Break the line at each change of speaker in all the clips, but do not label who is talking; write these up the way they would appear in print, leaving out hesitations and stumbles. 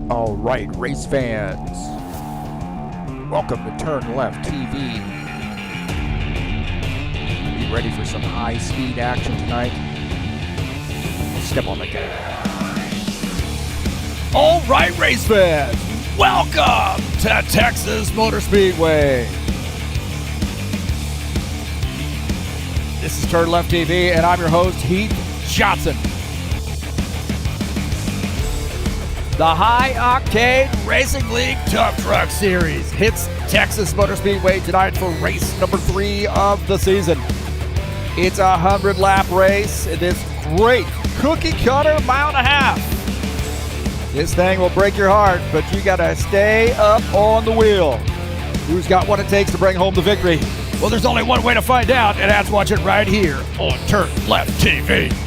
All right, race fans, welcome to TurnLeftTV. You ready for some high-speed action tonight? Step on the gas. All right, race fans, welcome to Texas Motor Speedway. This is TurnLeftTV, and I'm your host, Heath Johnson. The High Octane Racing League Tough Truck Series hits Texas Motor Speedway tonight for race number 3 of the season. It's a 100-lap race in this great cookie-cutter mile and a half. This thing will break your heart, but you gotta stay up on the wheel. Who's got what it takes to bring home the victory? Well, there's only one way to find out, and that's watch it right here on TurnLeftTV.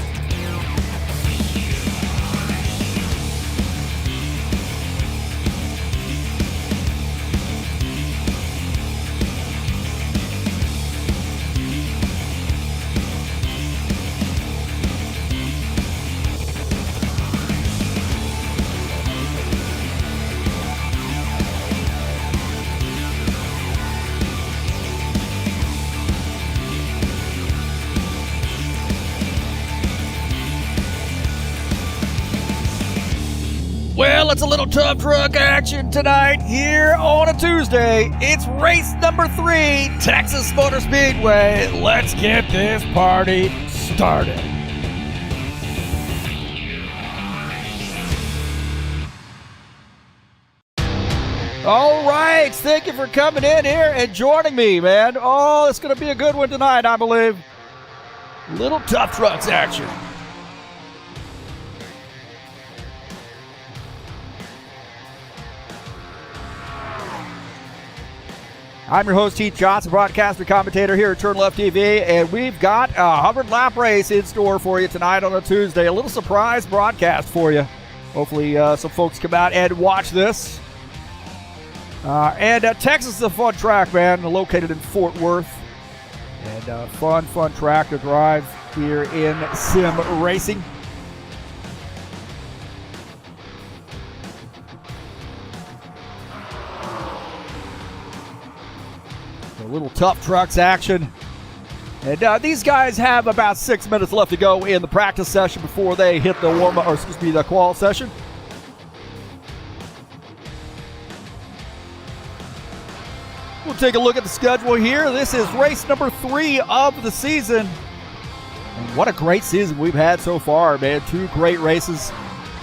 Well, it's a little tough truck action tonight here on a Tuesday. It's race number 3, Texas Motor Speedway. Let's get this party started. All right, thank you for coming in here and joining me, man. Oh, it's going to be a good one tonight, I believe. Little tough trucks action. I'm your host, Heath Johnson, broadcaster, commentator here at TurnLeftTV, and we've got a 100-lap race in store for you tonight on a Tuesday. A little surprise broadcast for you. Hopefully some folks come out and watch this. Texas is a fun track, man, located in Fort Worth. And fun track to drive here in sim racing. Little tough trucks action. And these guys have about 6 minutes left to go in the practice session before they hit the the qual session. We'll take a look at the schedule here. This is race number 3 of the season. And what a great season we've had so far, man. 2 great races.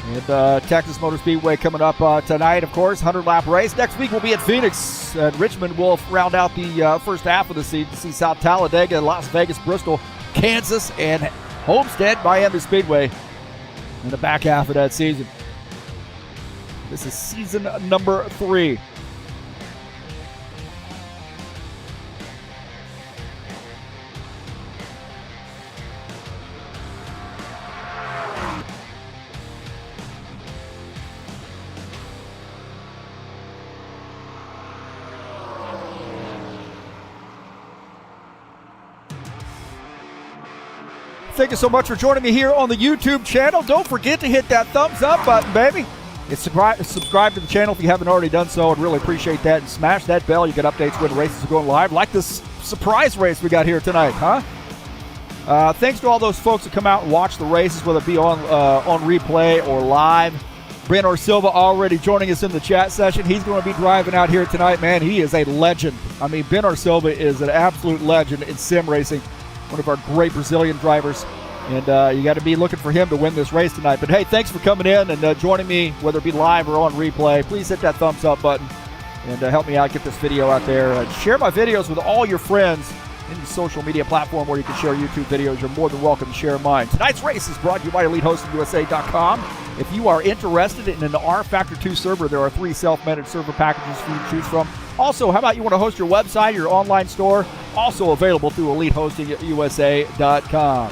And Texas Motor Speedway coming up tonight, of course, 100-lap race. Next week we'll be at Phoenix, and Richmond will round out the first half of the season. See South Talladega, Las Vegas, Bristol, Kansas, and Homestead, Miami Speedway in the back half of that season. This is season number 3. Thank you so much for joining me here on the YouTube channel. Don't forget to hit that thumbs up button, baby. And subscribe to the channel if you haven't already done so. I'd really appreciate that. And smash that bell. You get updates when the races are going live. Like this surprise race we got here tonight, huh? Thanks to all those folks that come out and watch the races, whether it be on replay or live. Ben Silva already joining us in the chat session. He's going to be driving out here tonight, man. He is a legend. I mean, Ben Silva is an absolute legend in sim racing. One of our great Brazilian drivers, and you got to be looking for him to win this race tonight. But hey, thanks for coming in and joining me, whether it be live or on replay. Please hit that thumbs up button and help me out, get this video out there. Share my videos with all your friends in the social media platform where you can share YouTube videos. You're more than welcome to share mine. Tonight's race is brought to you by EliteHostingUSA.com. If you are interested in an rFactor 2 server, there are 3 self-managed server packages for you to choose from. Also, how about you want to host your website, your online store? Also available through EliteHostingUSA.com.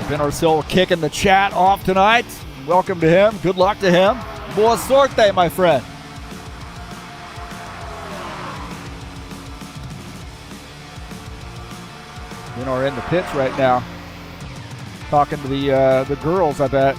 Ben Silva kicking the chat off tonight. Welcome to him. Good luck to him. Boa sorte, my friend. Men are in the pits right now. Talking to the girls, I bet.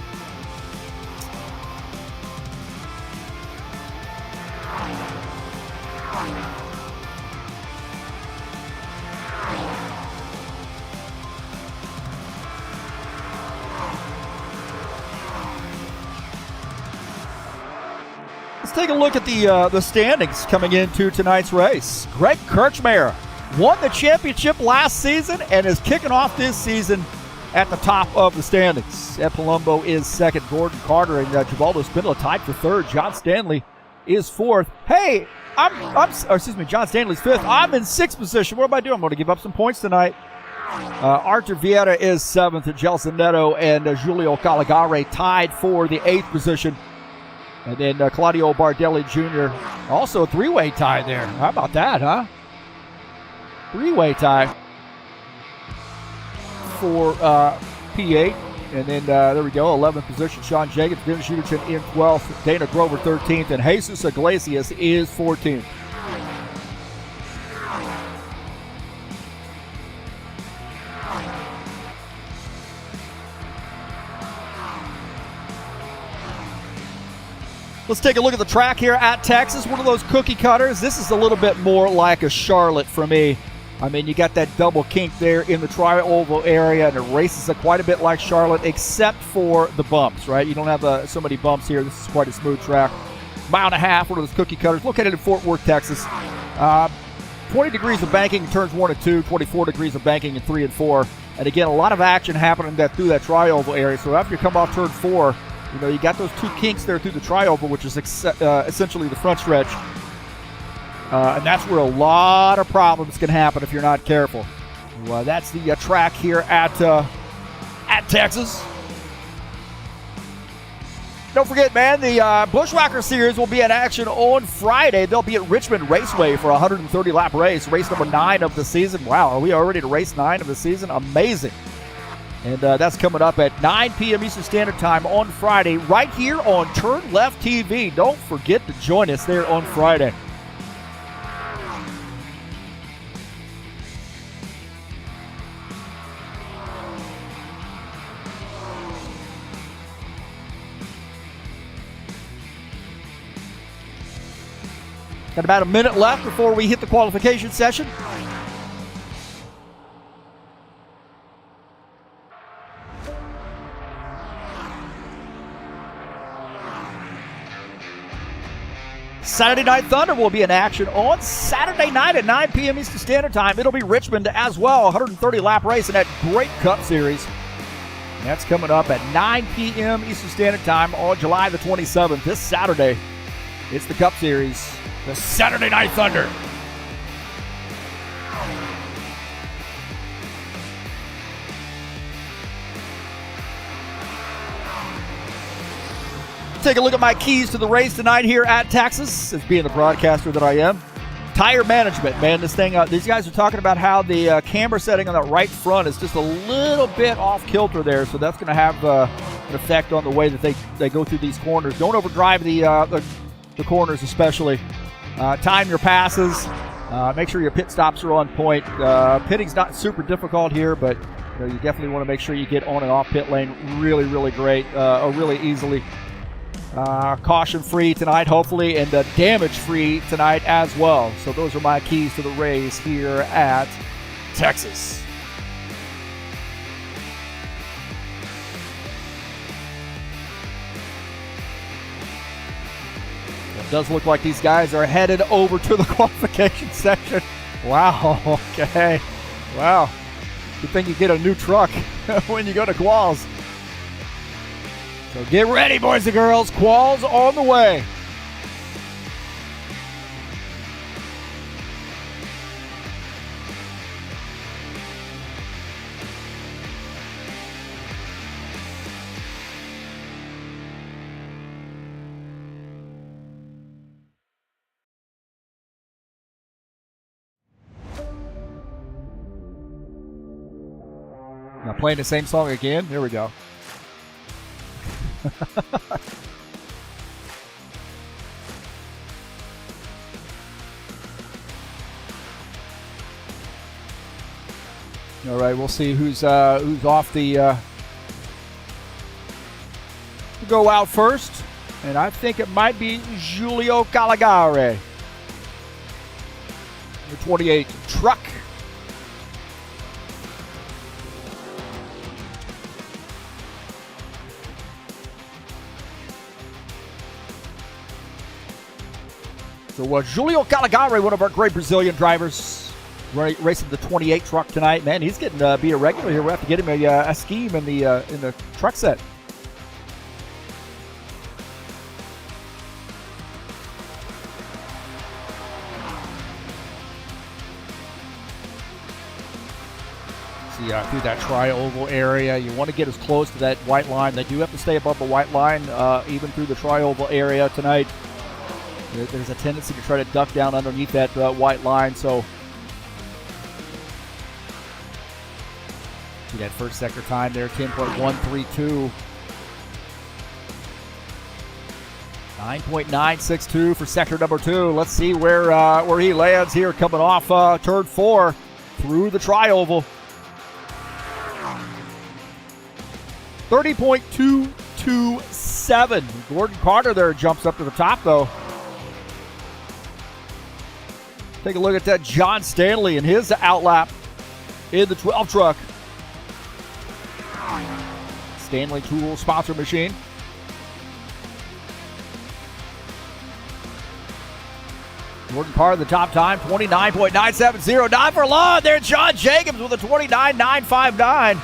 Let's take a look at the standings coming into tonight's race. Greg Kirchmeier won the championship last season and is kicking off this season at the top of the standings. Ed Palumbo is second. Gordon Carter and Givaldo Spindler tied for third. John Stanley is fourth. Hey, John Stanley's fifth. I'm in sixth position. What am I doing? I'm going to give up some points tonight. Arthur Vieira is seventh. Gelson Neto and Julio Caligare tied for the eighth position. And then Claudio Bardelli Jr. also a three-way tie there. How about that, huh? Three-way tie for P8. And then there we go, 11th position. Sean Jenkins, Dennis Uderchin in 12th. Dana Grover 13th. And Jesus Iglesias is 14th. Let's take a look at the track here at Texas. One of those cookie cutters. This is a little bit more like a Charlotte for me. I mean, you got that double kink there in the tri-oval area, and it races quite a bit like Charlotte, except for the bumps, right? You don't have so many bumps here. This is quite a smooth track. Mile and a half, one of those cookie cutters. Located in Fort Worth, Texas. 20 degrees of banking in turns 1 and 2, 24 degrees of banking in 3 and 4. And again, a lot of action happening through that tri-oval area. So after you come off turn 4, you know, you got those two kinks there through the tri-oval, which is essentially the front stretch. And that's where a lot of problems can happen if you're not careful. Well, that's the track here at Texas. Don't forget, man, the Bushwhacker Series will be in action on Friday. They'll be at Richmond Raceway for a 130-lap race, race number 9 of the season. Wow, are we already to race 9 of the season? Amazing. And that's coming up at 9 p.m. Eastern Standard Time on Friday, right here on TurnLeftTV. Don't forget to join us there on Friday. Got about a minute left before we hit the qualification session. Saturday Night Thunder will be in action on Saturday night at 9 p.m. Eastern Standard Time. It'll be Richmond as well, 130-lap race in that great Cup Series. And that's coming up at 9 p.m. Eastern Standard Time on July the 27th, this Saturday. It's the Cup Series, the Saturday Night Thunder. Take a look at my keys to the race tonight here at Texas, as being the broadcaster that I am. Tire management, man. This thing, these guys are talking about how the camber setting on the right front is just a little bit off kilter there, so that's going to have an effect on the way that they go through these corners. Don't overdrive the corners, especially. Time your passes. Make sure your pit stops are on point. Pitting's not super difficult here, but you definitely want to make sure you get on and off pit lane really, really great, or really easily. Caution free tonight, hopefully, and damage free tonight as well. So those are my keys to the race here at Texas. It does look like these guys are headed over to the qualification section. Wow, okay. Wow. Good thing you get a new truck when you go to quals. So get ready, boys and girls. Quals on the way. Now playing the same song again. Here we go. All right, we'll see who's off the to go out first, and I think it might be Giulio Calagare, the 28 truck. So Giulio Calagare, one of our great Brazilian drivers, racing the 28 truck tonight. Man, he's getting to be a regular here. We'll have to get him a scheme in the truck set. See, through that tri-oval area, you want to get as close to that white line. They do have to stay above the white line, even through the tri-oval area tonight. There's a tendency to try to duck down underneath that white line. So, see that first sector time there, 10.132. 9.962 for sector number 2. Let's see where he lands here, coming off turn 4 through the tri-oval. 30.227. Gordon Carter there jumps up to the top, though. Take a look at that John Stanley and his outlap in the 12 truck. Stanley Tool sponsor machine. Gordon Carter, the top time, 29.970. Not for long. There's John Jacobs with a 29.959.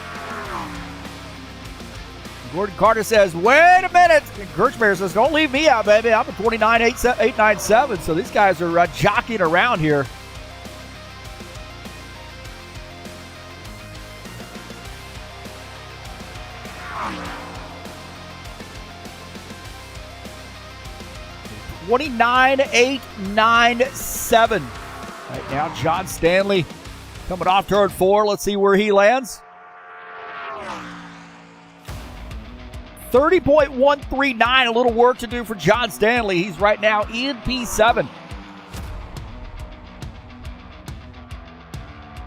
Gordon Carter says, wait a minute. And Kirchmeier says, don't leave me out, baby. I'm a 29.897. So these guys are jockeying around here. $29.897. Right now, John Stanley coming off turn 4. Let's see where he lands. 30.139, a little work to do for John Stanley. He's right now in P7.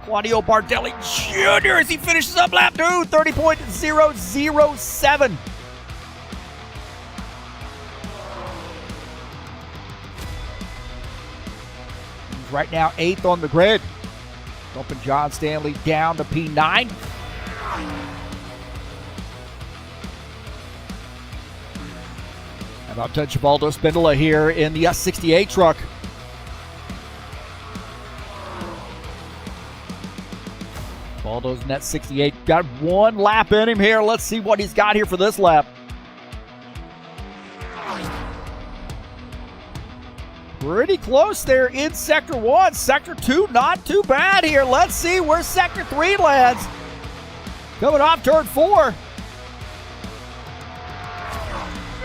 Claudio Bardelli Jr. as he finishes up lap 2, 30.007. He's right now 8th on the grid. Bumping John Stanley down to P9. How about Givaldo Spindola here in the S68 truck? Baldo's in that 68. Got one lap in him here. Let's see what he's got here for this lap. Pretty close there in Sector 1. Sector 2, not too bad here. Let's see where Sector 3 lands. Coming off turn 4.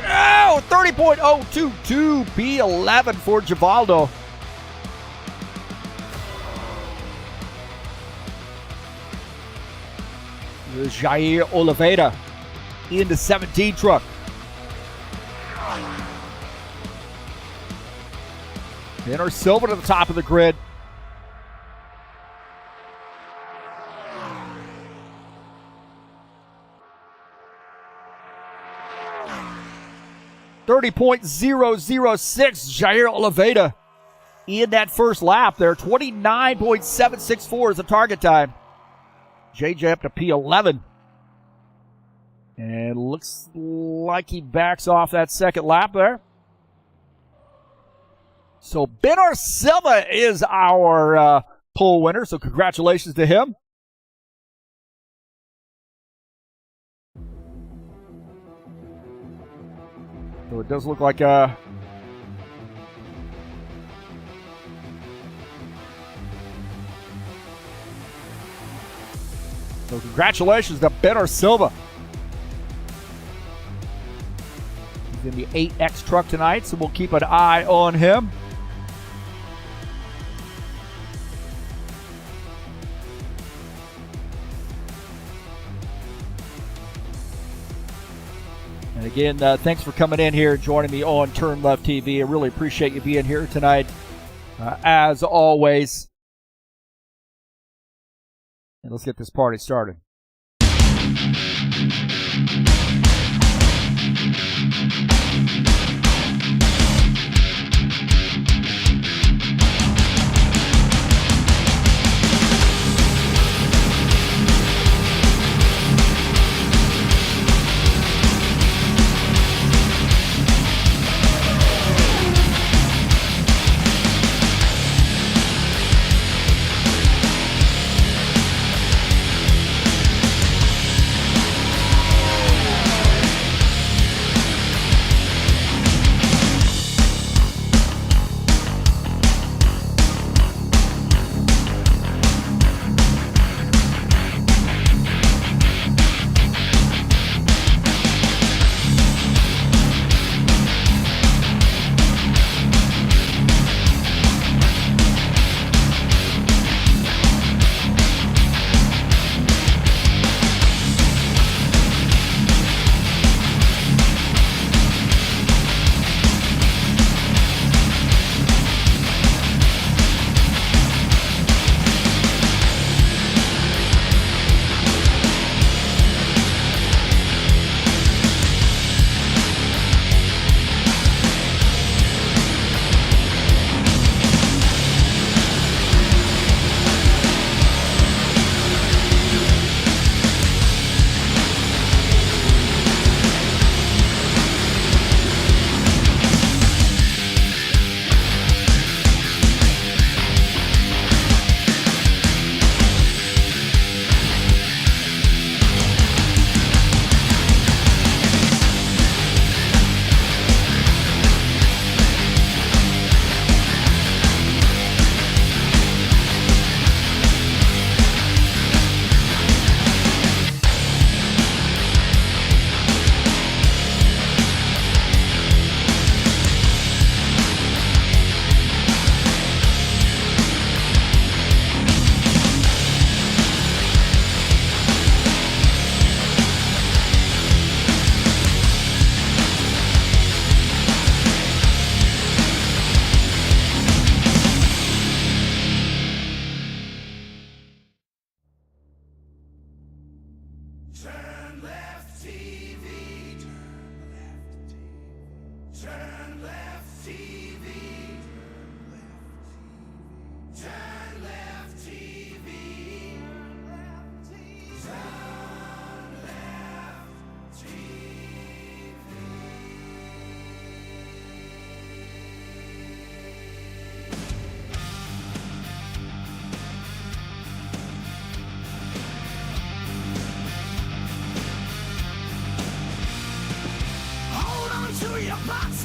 Oh, 30.022, P11 for Givaldo. There's Jair Oliveira in the 17 truck. Benner Silva to the top of the grid. .006, Jair Oliveira in that first lap there. 29.764 is the target time. JJ up to P11. And looks like he backs off that second lap there. So Benner Silva is our pole winner, so congratulations to him. So it does look like so congratulations to Benner Silva. He's in the 8X truck tonight, so we'll keep an eye on him. And again, thanks for coming in here and joining me on TurnLeftTV. I really appreciate you being here tonight, as always. And let's get this party started.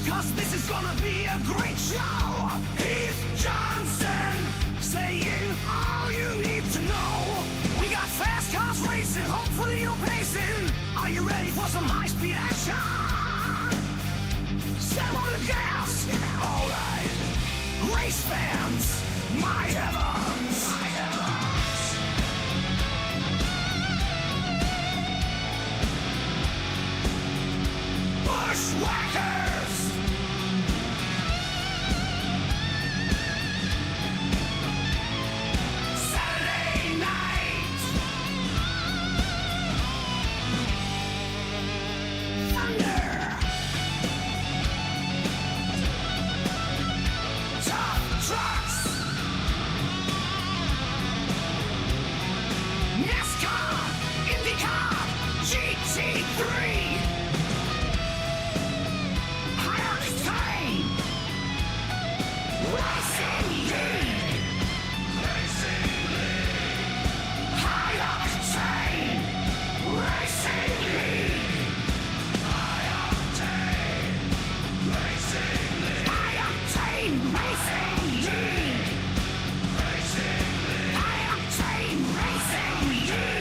Cause this is gonna be a great show. Heath Johnson saying all you need to know. We got fast cars racing, hopefully you're pacing. Are you ready for some high-speed action? Step on the gas. Alright. Race fans, my heavens. My heavens. Bushwhackers. NASCAR, IndyCar, GT3, Octane, Racing League, High Octane, Racing League, High Octane, Racing League, High Octane, Racing League, High Octane, Racing League.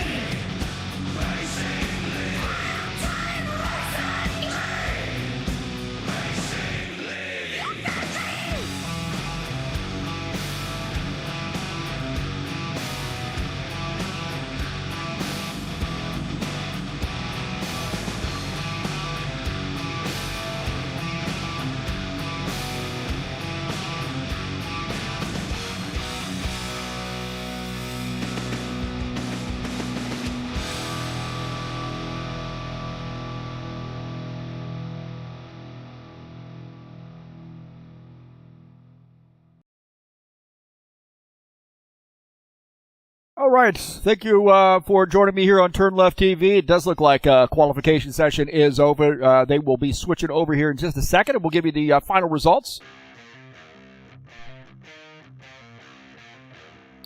All right. Thank you for joining me here on TurnLeftTV. It does look like qualification session is over. They will be switching over here in just a second, and we'll give you the final results.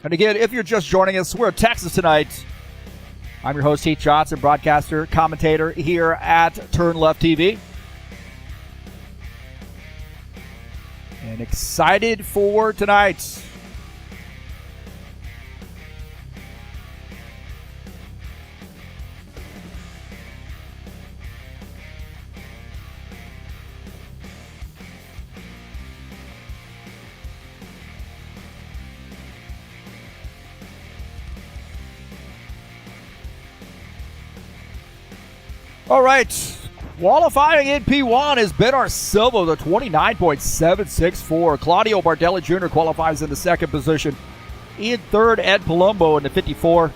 And again, if you're just joining us, we're in Texas tonight. I'm your host, Heath Johnson, broadcaster, commentator here at TurnLeftTV. And excited for tonight. All right, qualifying in P1 is Benar Silva with a 29.764. Claudio Bardelli Jr. qualifies in the second position. In third, Ed Palumbo in the 54.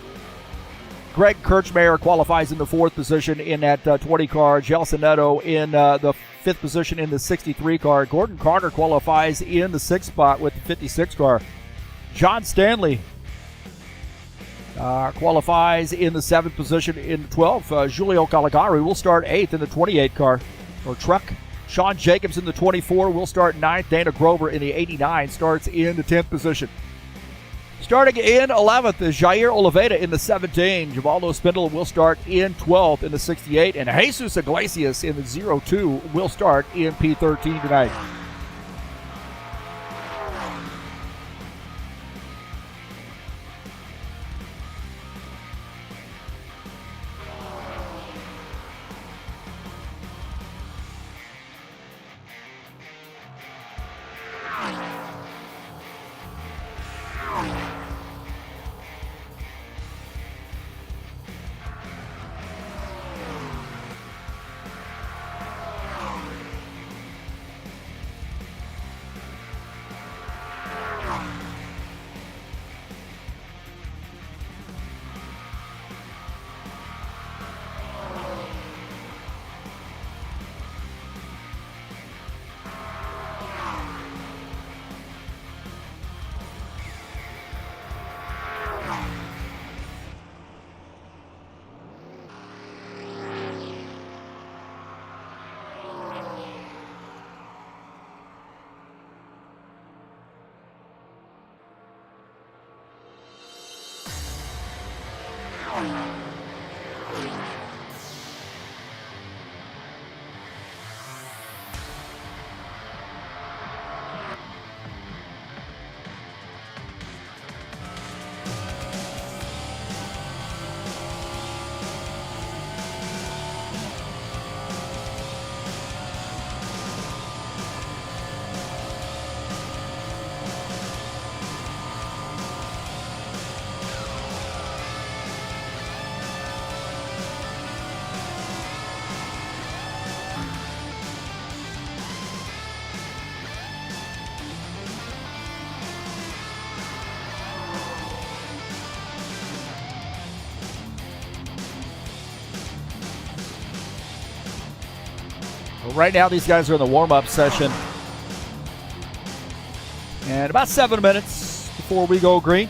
Greg Kirchmeier qualifies in the fourth position in that 20 car. Gelson Neto in the fifth position in the 63 car. Gordon Carter qualifies in the sixth spot with the 56 car. John Stanley qualifies in the seventh position in the 12. Giulio Caligari will start eighth in the 28 car or truck. Sean Jacobs in the 24 will start ninth. Dana Grover in the 89 starts in the 10th position. Starting in 11th is Jair Oliveira in the 17. Givaldo Spindle will start in 12th in the 68. And Jesus Iglesias in the 02 will start in P13 tonight. Right now, these guys are in the warm-up session. And about 7 minutes before we go green.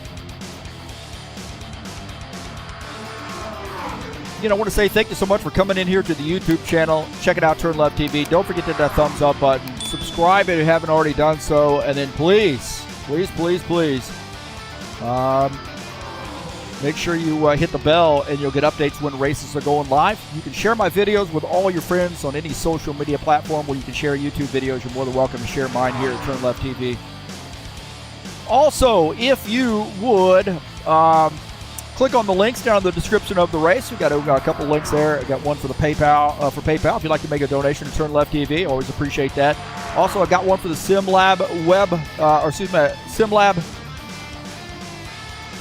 I want to say thank you so much for coming in here to the YouTube channel, checking out TurnLeftTV. Don't forget to hit that thumbs up button. Subscribe if you haven't already done so. And then please, make sure you hit the bell and you'll get updates when races are going live. You can share my videos with all your friends on any social media platform where you can share YouTube videos. You're more than welcome to share mine here at TurnLeftTV. Also, if you would click on the links down in the description of the race. We've got a couple links there. I got one for the PayPal. If you'd like to make a donation to TurnLeftTV, always appreciate that. Also, I've got one for the SimLab SimLab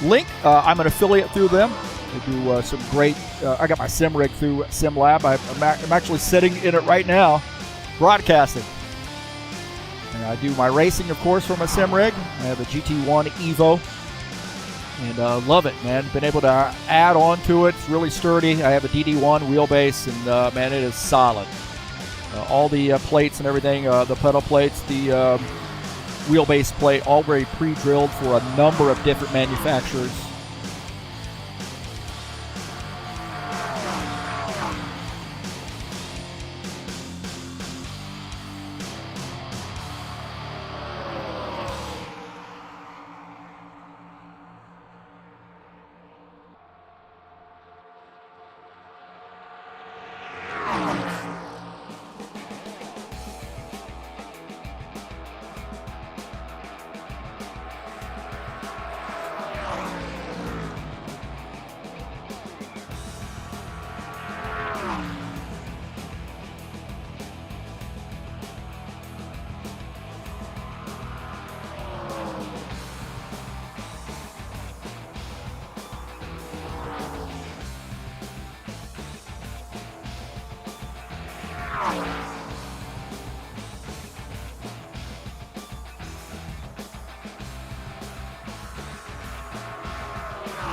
link. I'm an affiliate through them. They do some great. I got my sim rig through SimLab. I'm actually sitting in it right now, broadcasting. And I do my racing, of course, from a sim rig. I have a GT1 Evo, and love it, man. Been able to add on to it. It's really sturdy. I have a DD1 wheelbase, and man, it is solid. All the plates and everything, the pedal plates, the wheelbase plate, all very pre-drilled for a number of different manufacturers.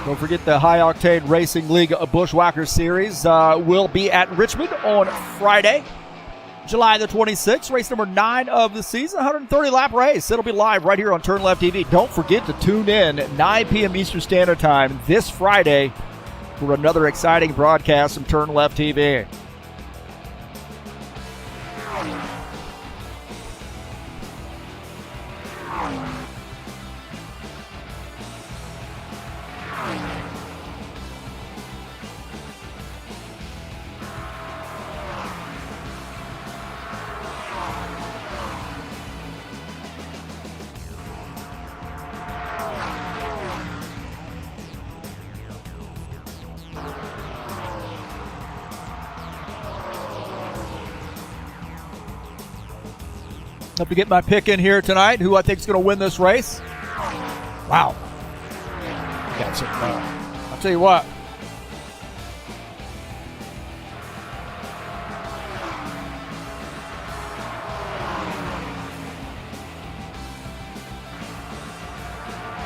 Don't forget the High Octane Racing League Bushwhacker Series will be at Richmond on Friday, July the 26th. Race number 9 of the season, 130-lap race. It'll be live right here on TurnLeftTV. Don't forget to tune in at 9 p.m. Eastern Standard Time this Friday for another exciting broadcast from TurnLeftTV. Have to get my pick in here tonight. Who I think is going to win this race? Wow. Got some, I'll tell you what.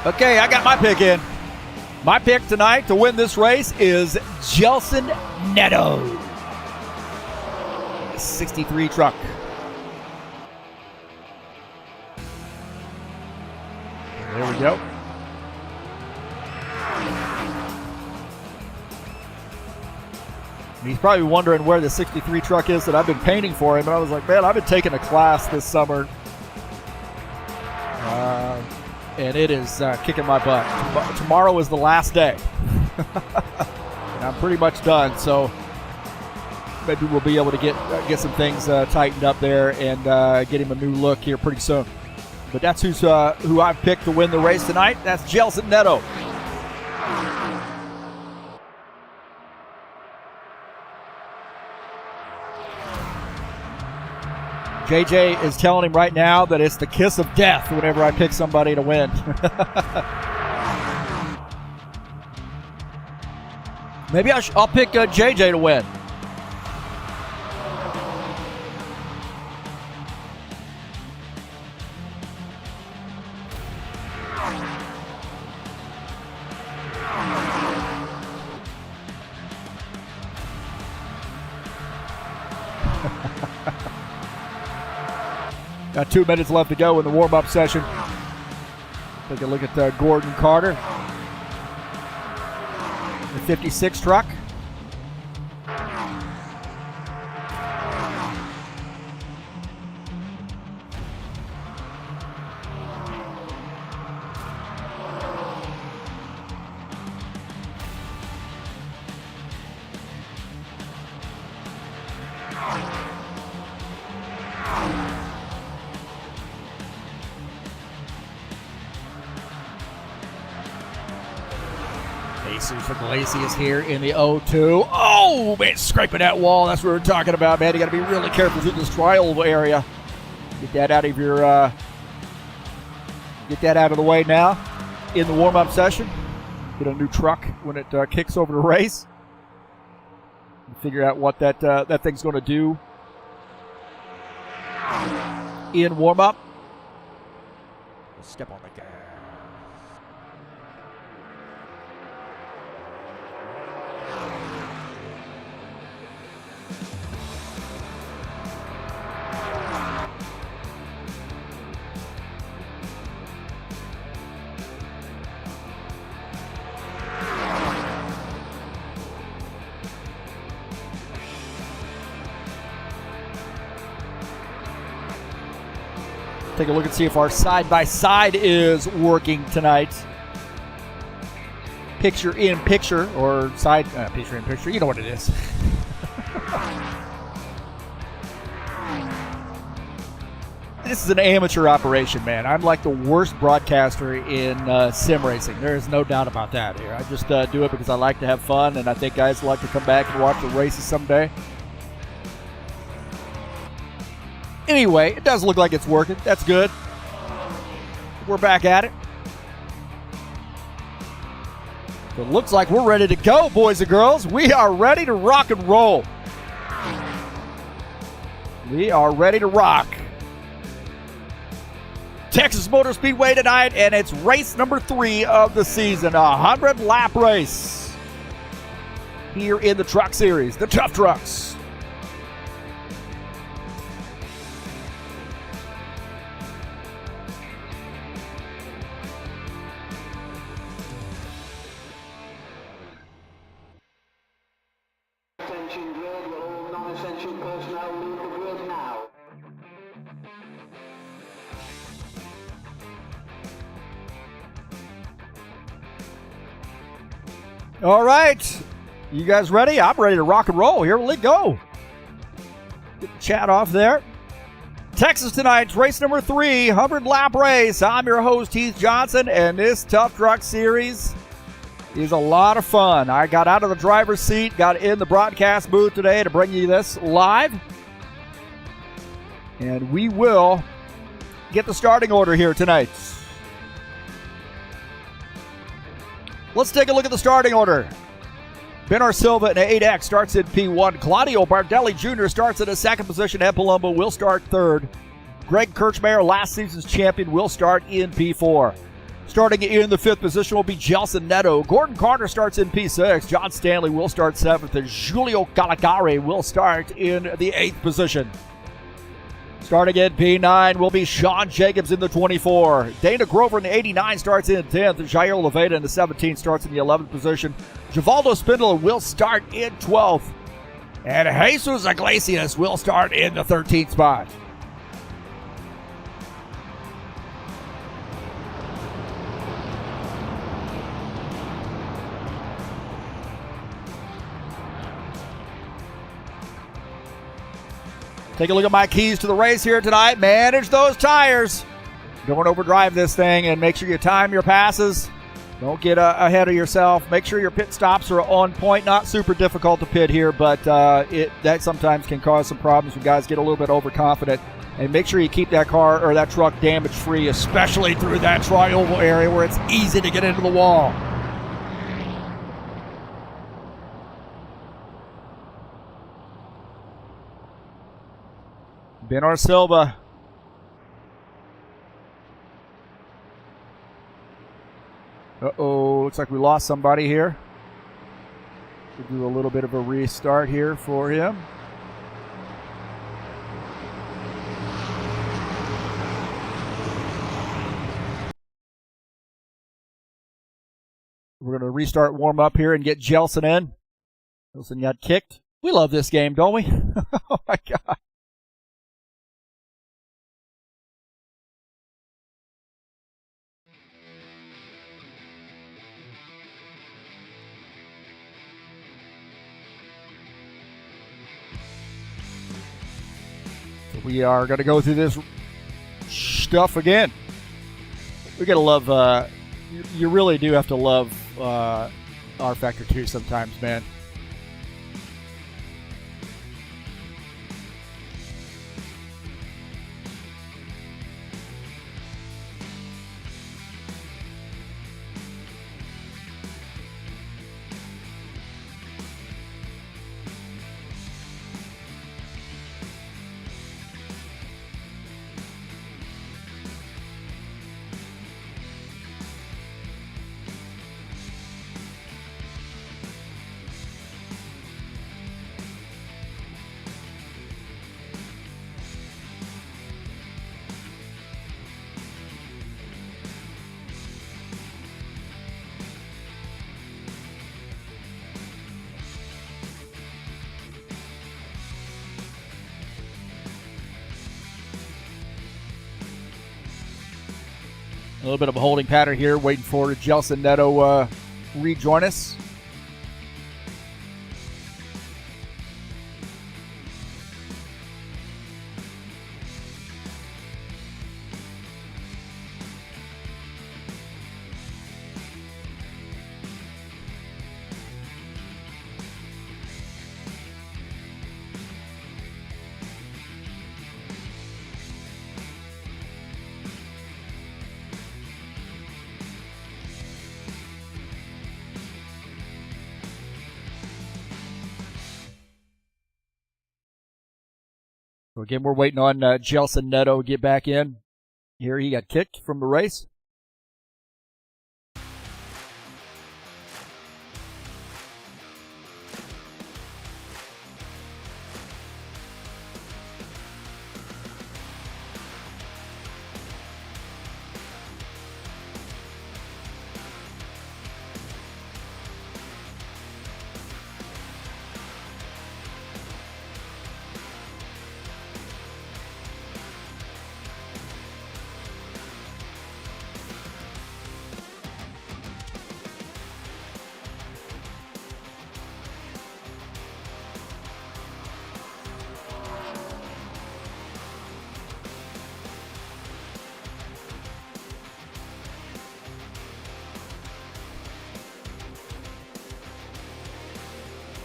Okay, I got my pick in. My pick tonight to win this race is Gelson Neto. 63 truck. There we go. He's probably wondering where the 63 truck is that I've been painting for him. And I was like, man, I've been taking a class this summer. And it is kicking my butt. Tomorrow is the last day. And I'm pretty much done. So maybe we'll be able to get some things tightened up there and get him a new look here pretty soon. But that's who I've picked to win the race tonight. That's Gelson Neto. JJ is telling him right now that it's the kiss of death whenever I pick somebody to win. Maybe I'll pick JJ to win. Got 2 minutes left to go in the warm-up session. Take a look at Gordon Carter. The 56 truck. From Lacey is here in the 0-2. Oh, man, scraping that wall. That's what we're talking about, man. You got to be really careful through this trial area. Get that out of your, get that out of the way now in the warm-up session. Get a new truck when it kicks over the race. And figure out what that thing's going to do in warm-up. Step on the gas. Take a look and see if our side-by-side is working tonight. Picture-in-picture, or side picture-in-picture. You know what it is. This is an amateur operation, man. I'm like the worst broadcaster in sim racing. There is no doubt about that here. I just do it because I like to have fun, and I think guys like to come back and watch the races someday. Anyway, it does look like it's working. That's good. We're back at it. It looks like we're ready to go, boys and girls. We are ready to rock and roll. We are ready to rock. Texas Motor Speedway tonight, and it's race number 3 of the season, a 100-lap race here in the Truck Series, the Tough Trucks.
Attention grid, all non-essential personnel leave the grid now.
All right, you guys ready? I'm ready to rock and roll. Here we go. Get the chat off there. Texas tonight's race number 3, 100-lap race. I'm your host, Heath Johnson, and this Tough Truck Series is a lot of fun. I got out of the driver's seat, got in the broadcast booth today to bring you this live. And we will get the starting order here tonight. Let's take a look at the starting order. Benar Silva in 8X starts in P1. Claudio Bardelli Jr. starts in a second position. Ed Palumbo will start third. Greg Kirchmeier, last season's champion, will start in P4. Starting in the 5th position will be Gelson Neto. Gordon Carter starts in P6. John Stanley will start 7th. And Julio Calagare will start in the 8th position. Starting in P9 will be Sean Jacobs in the 24. Dana Grover in the 89 starts in 10th. Jair Leveda in the 17 starts in the 11th position. Givaldo Spindler will start in 12th. And Jesus Iglesias will start in the 13th spot. Take a look at my keys to the race here tonight. Manage those tires. Don't overdrive this thing, and make sure you time your passes. Don't get ahead of yourself. Make sure your pit stops are on point. Not super difficult to pit here, but that sometimes can cause some problems when guys get a little bit overconfident. And make sure you keep that car or that truck damage-free, especially through that tri-oval area where it's easy to get into the wall. Benar Silva. Uh-oh, looks like we lost somebody here. We'll do a little bit of a restart here for him. We're going to restart warm up here and get Gelson in. Gelson got kicked. We love this game, don't we? Oh my God. We are going to go through this stuff again. We got to love, you really do have to love rFactor 2 sometimes, man. A little bit of a holding pattern here, waiting for Gelson Neto rejoin us. So again, we're waiting on Gelson Neto to get back in. Here he got kicked from the race.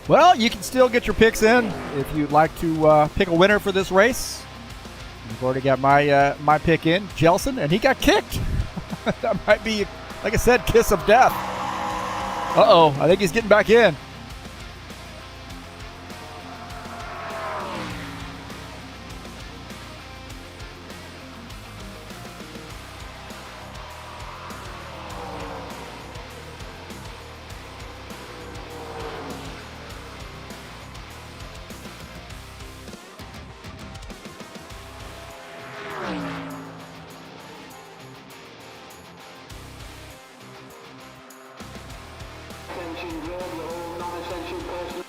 Well, you can still get your picks in if you'd like to pick a winner for this race. I've already got my my pick in, Jelson, and he got kicked. That might be, like I said, kiss of death. Uh-oh, I think he's getting back in.
Attention drill, all non-essential personnel.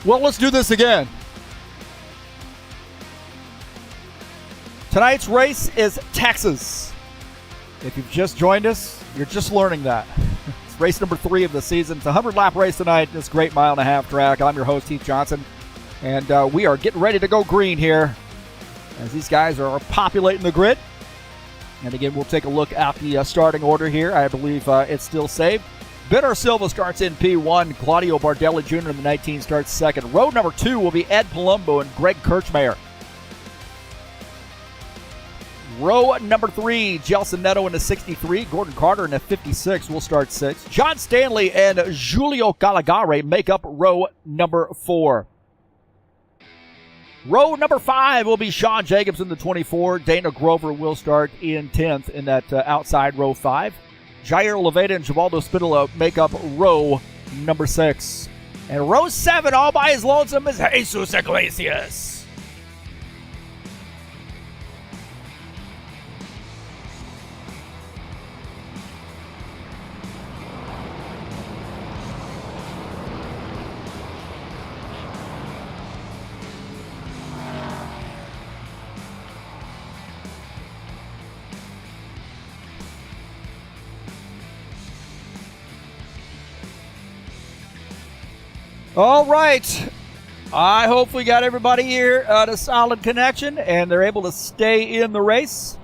Well, let's do this again. Tonight's race is Texas. If you've just joined us, you're just learning that. It's race number 3 of the season. It's a 100-lap race tonight. This great mile-and-a-half track. I'm your host, Heath Johnson. And we are getting ready to go green here as these guys are populating the grid. And again, we'll take a look at the starting order here. I believe it's still saved. Benner Silva starts in P1. Claudio Bardelli Jr. in the 19 starts second. Row number 2 will be Ed Palumbo and Greg Kirchmeier. Row number 3, Jelson Neto in the 63. Gordon Carter in the 56 will start 6th. John Stanley and Julio Calagare make up row number 4. Row number 5 will be Sean Jacobs in the 24. Dana Grover will start in 10th in that outside row 5. Jair Leveda and Givaldo Spinola make up row number 6. And row 7, all by his lonesome, is Jesus Iglesias. All right. I hope we got everybody here at a solid connection and they're able to stay in the race.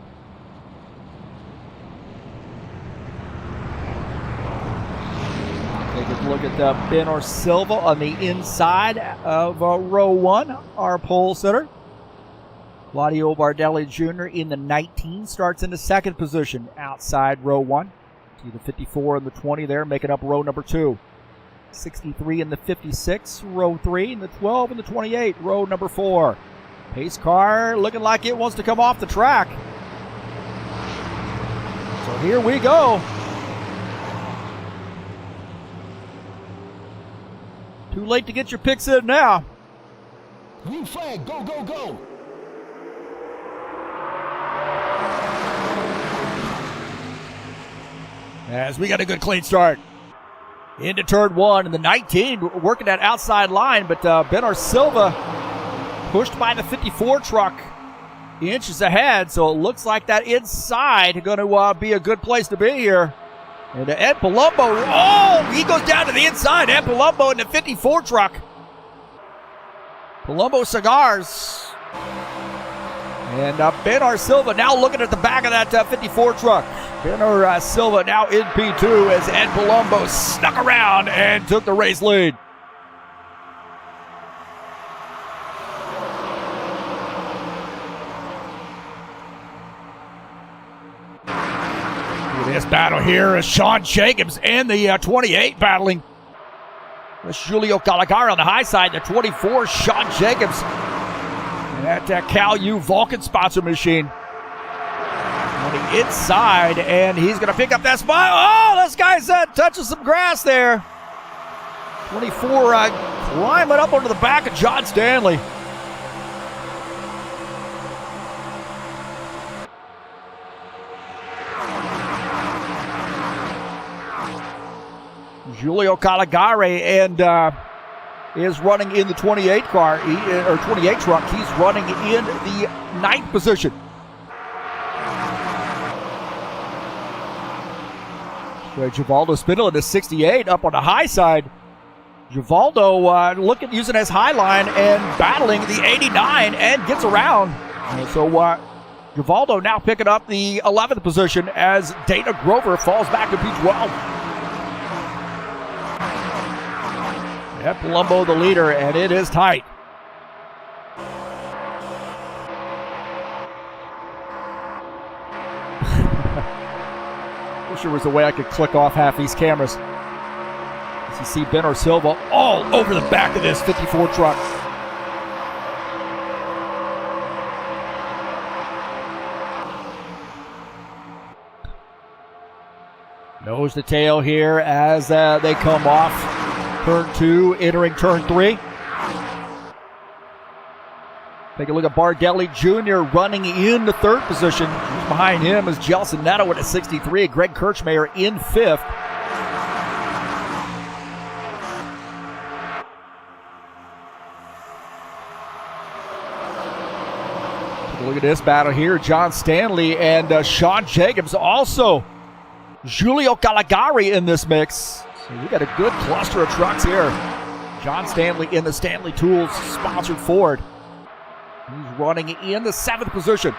Take a look at Benner Silva on the inside of row 1, our pole sitter. Claudio Bardelli Jr. in the 19 starts in the second position outside row 1. See the 54 and the 20 there making up row number 2. 63 in the 56, row 3, and the 12 and the 28, row number 4. Pace car looking like it wants to come off the track. So here we go. Too late to get your picks in now.
Green flag, go, go, go.
As we got a good clean start. Into turn 1 and the 19 working that outside line, but Benner Silva pushed by the 54 truck inches ahead, so it looks like that inside going to be a good place to be here. And Ed Palumbo, oh, he goes down to the inside. Ed Palumbo in the 54 truck. Palumbo cigars. And Benner Silva now looking at the back of that 54 truck. Benner Silva now in P2 as Ed Palumbo snuck around and took the race lead. this battle here as Sean Jacobs and the 28 battling. That's Julio Caligari on the high side. The 24, Sean Jacobs. And that Cal U Vulcan sponsor machine. On the inside, and he's going to pick up that spot. Oh, this guy's touching some grass there. 24 climbing up onto the back of John Stanley. Julio Caligari and is running in the 28 car, or 28 truck. He's running in the 9th position. So Givaldo Spindle in the 68 up on the high side. Givaldo using his high line and battling the 89 and gets around. So Givaldo now picking up the 11th position as Dana Grover falls back to P12. Palumbo the leader, and it is tight. Wish there was a way I could click off half these cameras. As you see Benor Silva all over the back of this 54 truck. Nose to tail here as they come off turn 2, entering turn 3. Take a look at Bardelli Jr. running in the 3rd position. Behind him is Jelson Neto with a 63. Greg Kirchmayer in 5th. Take a look at this battle here. John Stanley and Sean Jacobs. Also, Julio Caligari in this mix. So we got a good cluster of trucks here. John Stanley in the Stanley Tools sponsored Ford. He's running in the 7th position.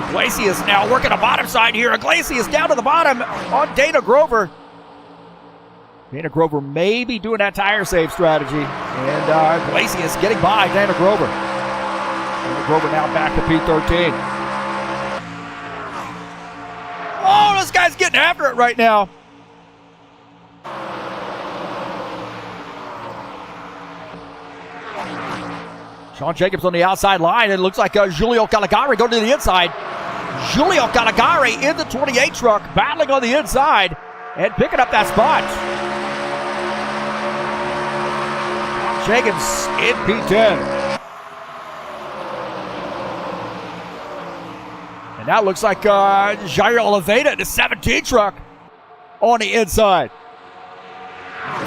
Iglesias now working the bottom side here. Iglesias down to the bottom on Dana Grover. Dana Grover may be doing that tire save strategy. And Iglesias getting by Dana Grover. Dana Grover now back to P13. Oh, this guy's getting after it right now. Sean Jacobs on the outside line. It looks like Julio Caligari going to the inside. Julio Caligari in the 28 truck, battling on the inside and picking up that spot. Jacobs in P10. And that looks like Jair Oliveira in the 17 truck on the inside.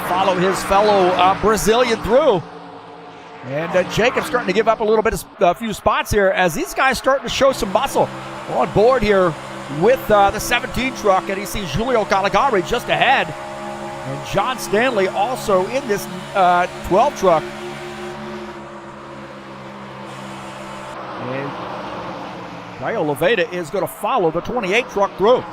Follow his fellow Brazilian through. And Jacobs starting to give up a few spots here as these guys starting to show some muscle on board here with the 17 truck. And he sees Julio Caligari just ahead. And John Stanley also in this 12 truck. And Jair Oliveira is going to follow the 28 truck through.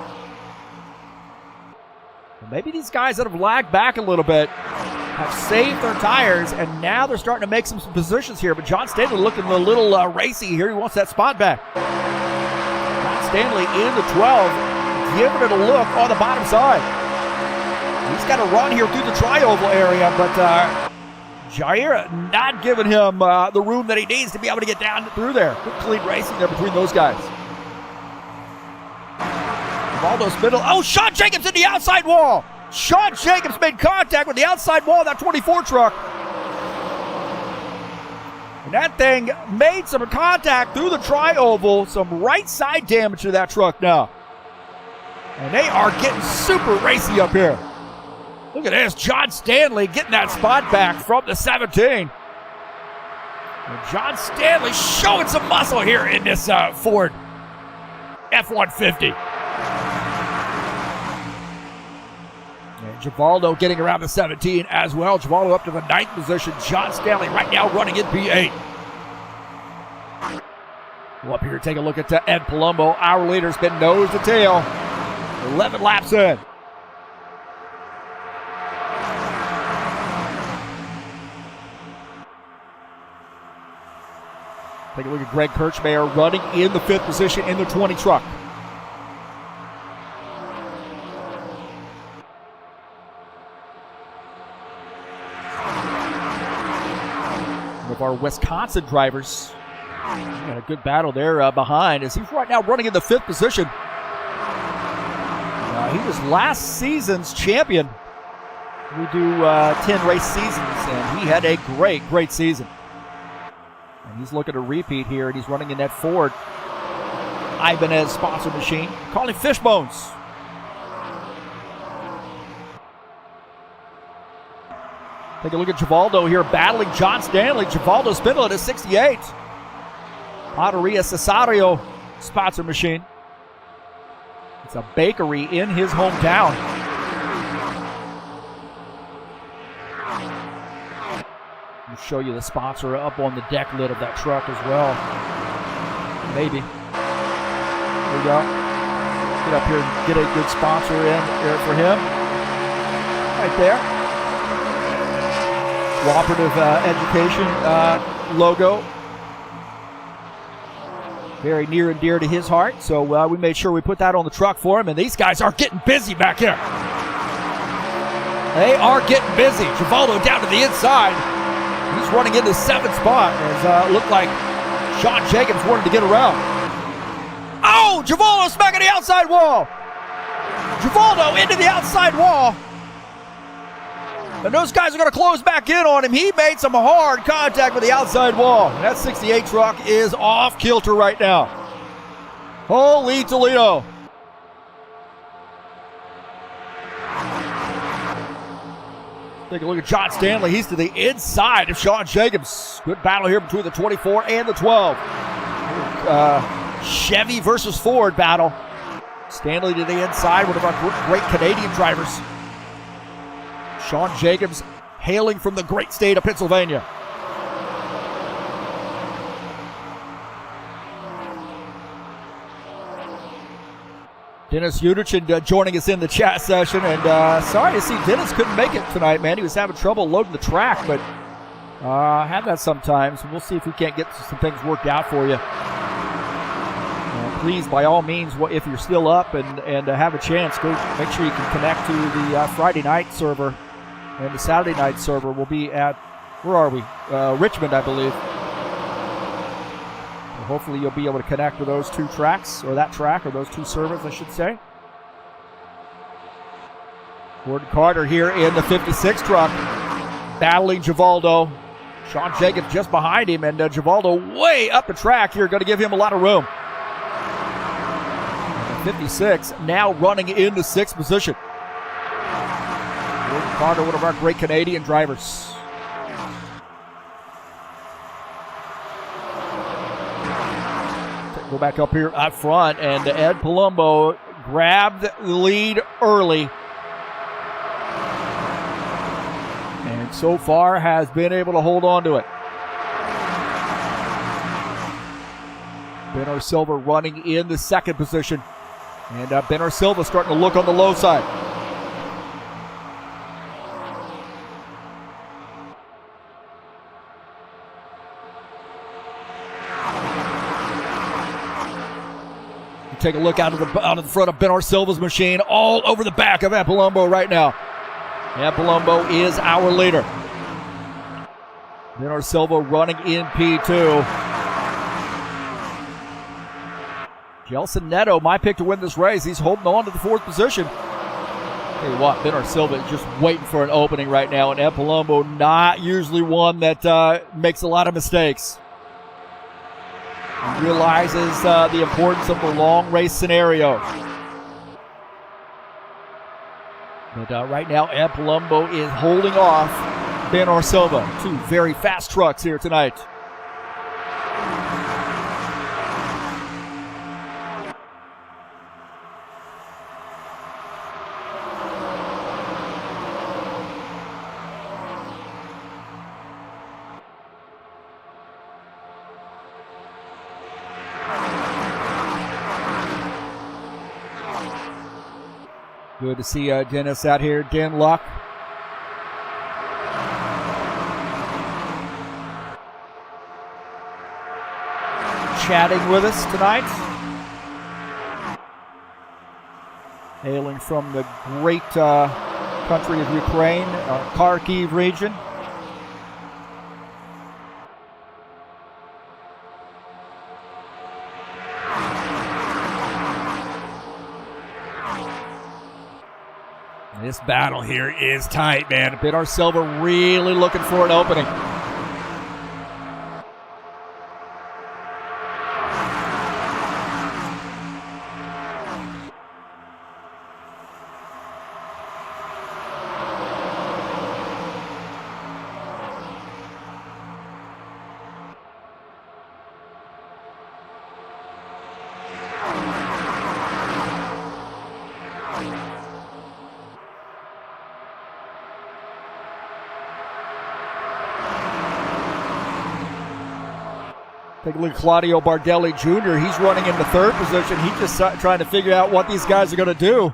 Maybe these guys that have lagged back a little bit have saved their tires, and now they're starting to make some positions here. But John Stanley looking a little racy here. He wants that spot back. John Stanley in the 12, giving it a look on the bottom side. He's got to run here through the tri-oval area, but Jair not giving him the room that he needs to be able to get down through there. Good clean racing there between those guys. Almost middle. Oh, Sean Jacobs in the outside wall. Sean Jacobs made contact with the outside wall of that 24 truck. And that thing made some contact through the tri-oval. Some right side damage to that truck now. And they are getting super racy up here. Look at this. John Stanley getting that spot back from the 17. And John Stanley showing some muscle here in this Ford F-150. Givaldo getting around the 17 as well. Givaldo up to the 9th position. John Stanley right now running in P8. We'll up here take a look at Ed Palumbo. Our leader's been nose to tail. 11 laps in. Take a look at Greg Kirchmayer running in the 5th position in the 20 truck. of our Wisconsin drivers. Got a good battle there behind as he's right now running in the 5th position. He was last season's champion. We do 10 race seasons, and he had a great season. And he's looking to repeat here, and he's running in that Ford Ibanez sponsor machine. Call him Fishbones. Take a look at Givaldo here battling John Stanley. Givaldo spindle at a 68. Potteria Cesario sponsor machine. It's a bakery in his hometown. I'll show you the sponsor up on the deck lid of that truck as well. Maybe. There we go. Get up here and get a good sponsor in here for him. Right there. Cooperative Education logo. Very near and dear to his heart, so we made sure we put that on the truck for him, and these guys are getting busy back here. They are getting busy. Givaldo down to the inside. He's running in the 7th spot, as it looked like Sean Jacobs wanted to get around. Oh, Givaldo smacking the outside wall. Givaldo into the outside wall. And those guys are going to close back in on him. He made some hard contact with the outside wall. That 68 truck is off kilter right now. Holy Toledo. Take a look at John Stanley. He's to the inside of Sean Jacobs. Good battle here between the 24 and the 12. Chevy versus Ford battle. Stanley to the inside, one of our great Canadian drivers. Sean Jacobs hailing from the great state of Pennsylvania. Dennis Udichin joining us in the chat session. And sorry to see Dennis couldn't make it tonight, man. He was having trouble loading the track, but have that sometimes. We'll see if we can't get some things worked out for you. Please, by all means, if you're still up and have a chance, go make sure you can connect to the Friday night server. And the Saturday night server will be at, where are we? Richmond, I believe. So hopefully you'll be able to connect with those two tracks, or that track, or those two servers, I should say. Gordon Carter here in the 56 truck, battling Givaldo. Sean Jacobs just behind him, and Givaldo way up the track here, going to give him a lot of room. And the 56 now running in the 6th position. Gordon Carter, one of our great Canadian drivers. Go back up here up front, and Ed Palumbo grabbed the lead early. And so far has been able to hold on to it. Benor Silva running in the 2nd position. And Benor Silva starting to look on the low side. Take a look out of the front of Benor Silva's machine, all over the back of Ed Palumbo right now. Ed Palumbo is our leader. Benor Silva running in P2. Gelson Neto, my pick to win this race. He's holding on to the 4th position. Tell you what, Benor Silva is just waiting for an opening right now, and Ed Palumbo not usually one that makes a lot of mistakes. He realizes the importance of the long race scenario. But right now, Ed Palumbo is holding off Benor Silva. Two very fast trucks here tonight. Good to see Dennis out here. Den Luck. Chatting with us tonight. Hailing from the great country of Ukraine, Kharkiv region. This battle here is tight, man. Bernard Silva really looking for an opening. Take a look at Claudio Bardelli Jr. He's running in the third position. He's just trying to figure out what these guys are going to do.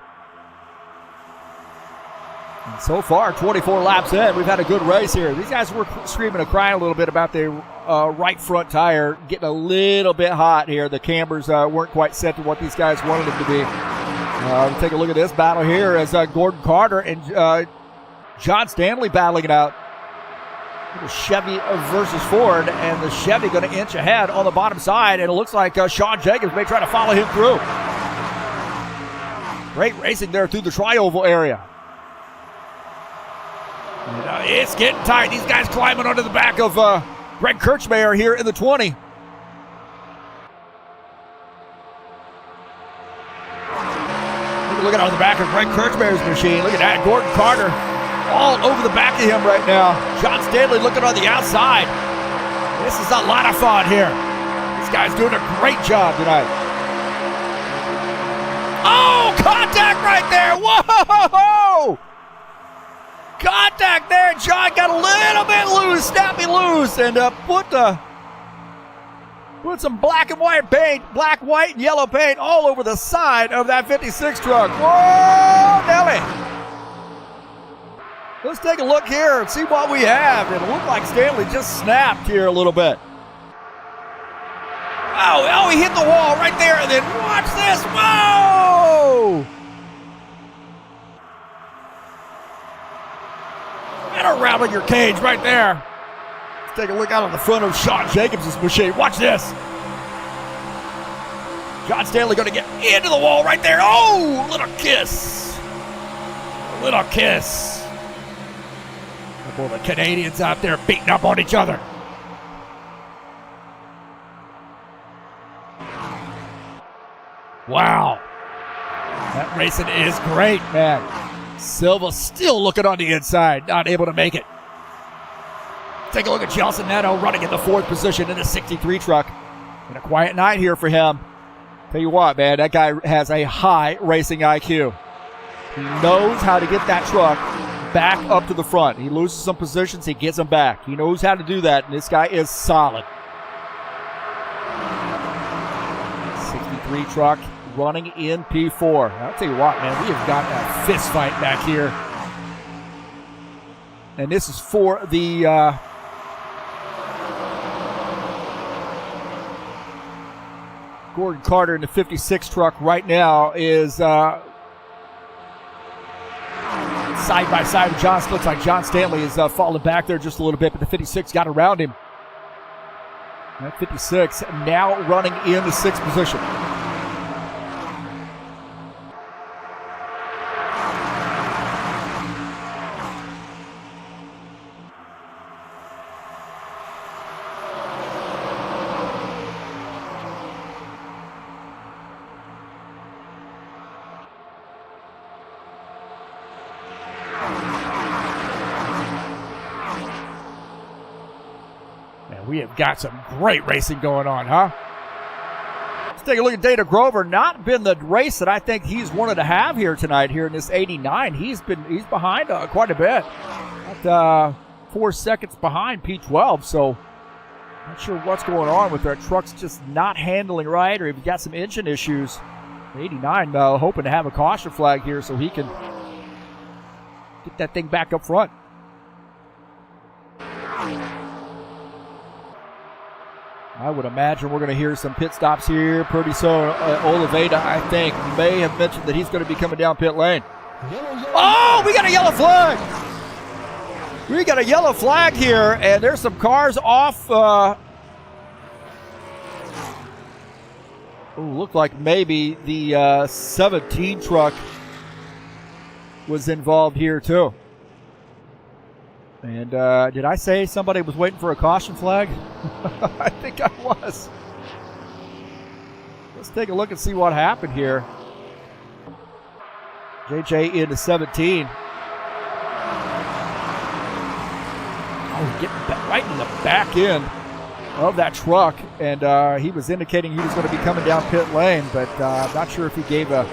And so far, 24 laps in, we've had a good race here. These guys were screaming and crying a little bit about their right front tire getting a little bit hot here. The cambers weren't quite set to what these guys wanted them to be. Take a look at this battle here as Gordon Carter and John Stanley battling it out. Chevy versus Ford, and the Chevy going to inch ahead on the bottom side, and it looks like Sean Jacobs may try to follow him through. Great racing there through the tri-oval area. And, it's getting tight. These guys climbing onto the back of Greg Kirchmeier here in the 20. Look at on the back of Greg Kirchmeier's machine. Look at that, Gordon Carter all over the back of him right now. John Stanley looking on the outside. This is a lot of fun here. This guy's doing a great job tonight. Oh, contact right there. Whoa! Contact there. John got a little bit loose, snappy loose, and put some black and white paint, black, white, and yellow paint all over the side of that 56 truck. Whoa, Nelly! Let's take a look here and see what we have. It looked like Stanley just snapped here a little bit. Oh, he hit the wall right there, and then watch this. Whoa! And around your cage right there. Let's take a look out on the front of Sean Jacobs' machine. Watch this. John Stanley going to get into the wall right there. Oh, little kiss. Little kiss. Couple of the Canadians out there beating up on each other. Wow. That racing is great, man. Silva still looking on the inside, not able to make it. Take a look at Jelson Neto running in the fourth position in the 63 truck. And a quiet night here for him. Tell you what, man, that guy has a high racing IQ. He knows how to get that truck back up to the front. He loses some positions, he gets them back. He knows how to do that, and this guy is solid. 63 truck running in P4. I'll tell you what, man, we have got a fist fight back here. And this is for the Gordon Carter in the 56 truck right now is side by side with John. Looks like John Stanley is falling back there just a little bit, but the 56 got around him. That 56 now running in the sixth position. We have got some great racing going on, huh? Let's take a look at Dana Grover. Not been the race that I think he's wanted to have here tonight here in this 89. He's behind quite a bit. About 4 seconds behind P12, so not sure what's going on with their trucks just not handling right, or if you got some engine issues. 89 hoping to have a caution flag here so he can get that thing back up front. I would imagine we're going to hear some pit stops here pretty soon. Oliveira, I think, may have mentioned that he's going to be coming down pit lane. Oh, we got a yellow flag! We got a yellow flag here, and there's some cars off. Looked like maybe the 17 truck was involved here too. And did I say somebody was waiting for a caution flag? I think I was. Let's take a look and see what happened here. JJ into 17. Oh, getting right in the back end of that truck, and he was indicating he was going to be coming down pit lane, but I'm not sure if he gave a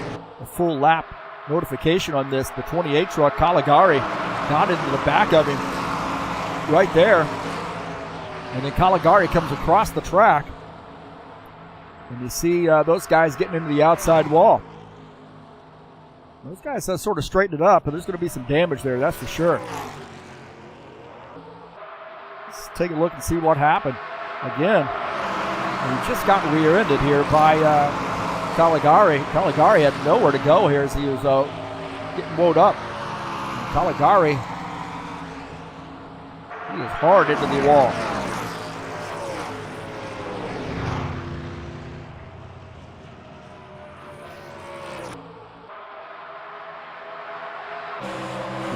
full lap notification on this. The 28 truck, Caligari, got into the back of him right there, and then Caligari comes across the track, and you see those guys getting into the outside wall. Those guys sort of straightened it up, but there's going to be some damage there, that's for sure. Let's take a look and see what happened. Again, he just got rear-ended here by Caligari. Caligari had nowhere to go here as he was getting woed up. And Caligari, he is hard into the wall.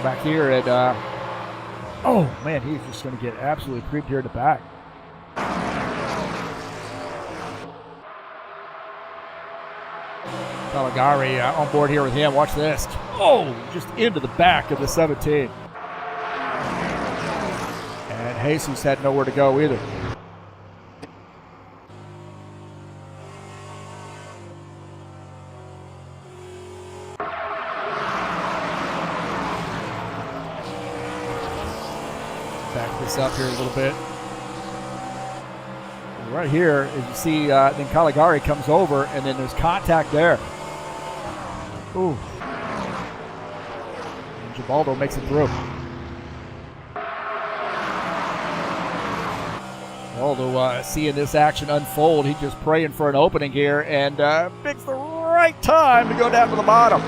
Back here at, oh man, he's just going to get absolutely creeped here at the back. Caligari on board here with him. Watch this. Oh, just into the back of the 17. And Jesus had nowhere to go either. Back this up here a little bit. Right here, as you see, then Caligari comes over, and then there's contact there. Ooh. And Gibaldo makes it through. Gibaldo seeing this action unfold, he's just praying for an opening here, and picks the right time to go down to the bottom.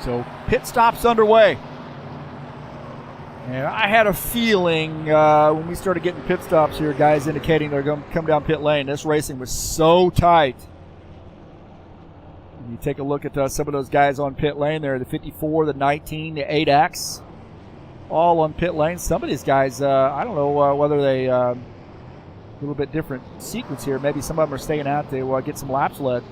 So pit stop's underway. And I had a feeling when we started getting pit stops here, guys indicating they're going to come down pit lane. This racing was so tight. And you take a look at some of those guys on pit lane there, the 54, the 19, the 8X, all on pit lane. Some of these guys, I don't know whether they a little bit different sequence here. Maybe some of them are staying out to get some laps led.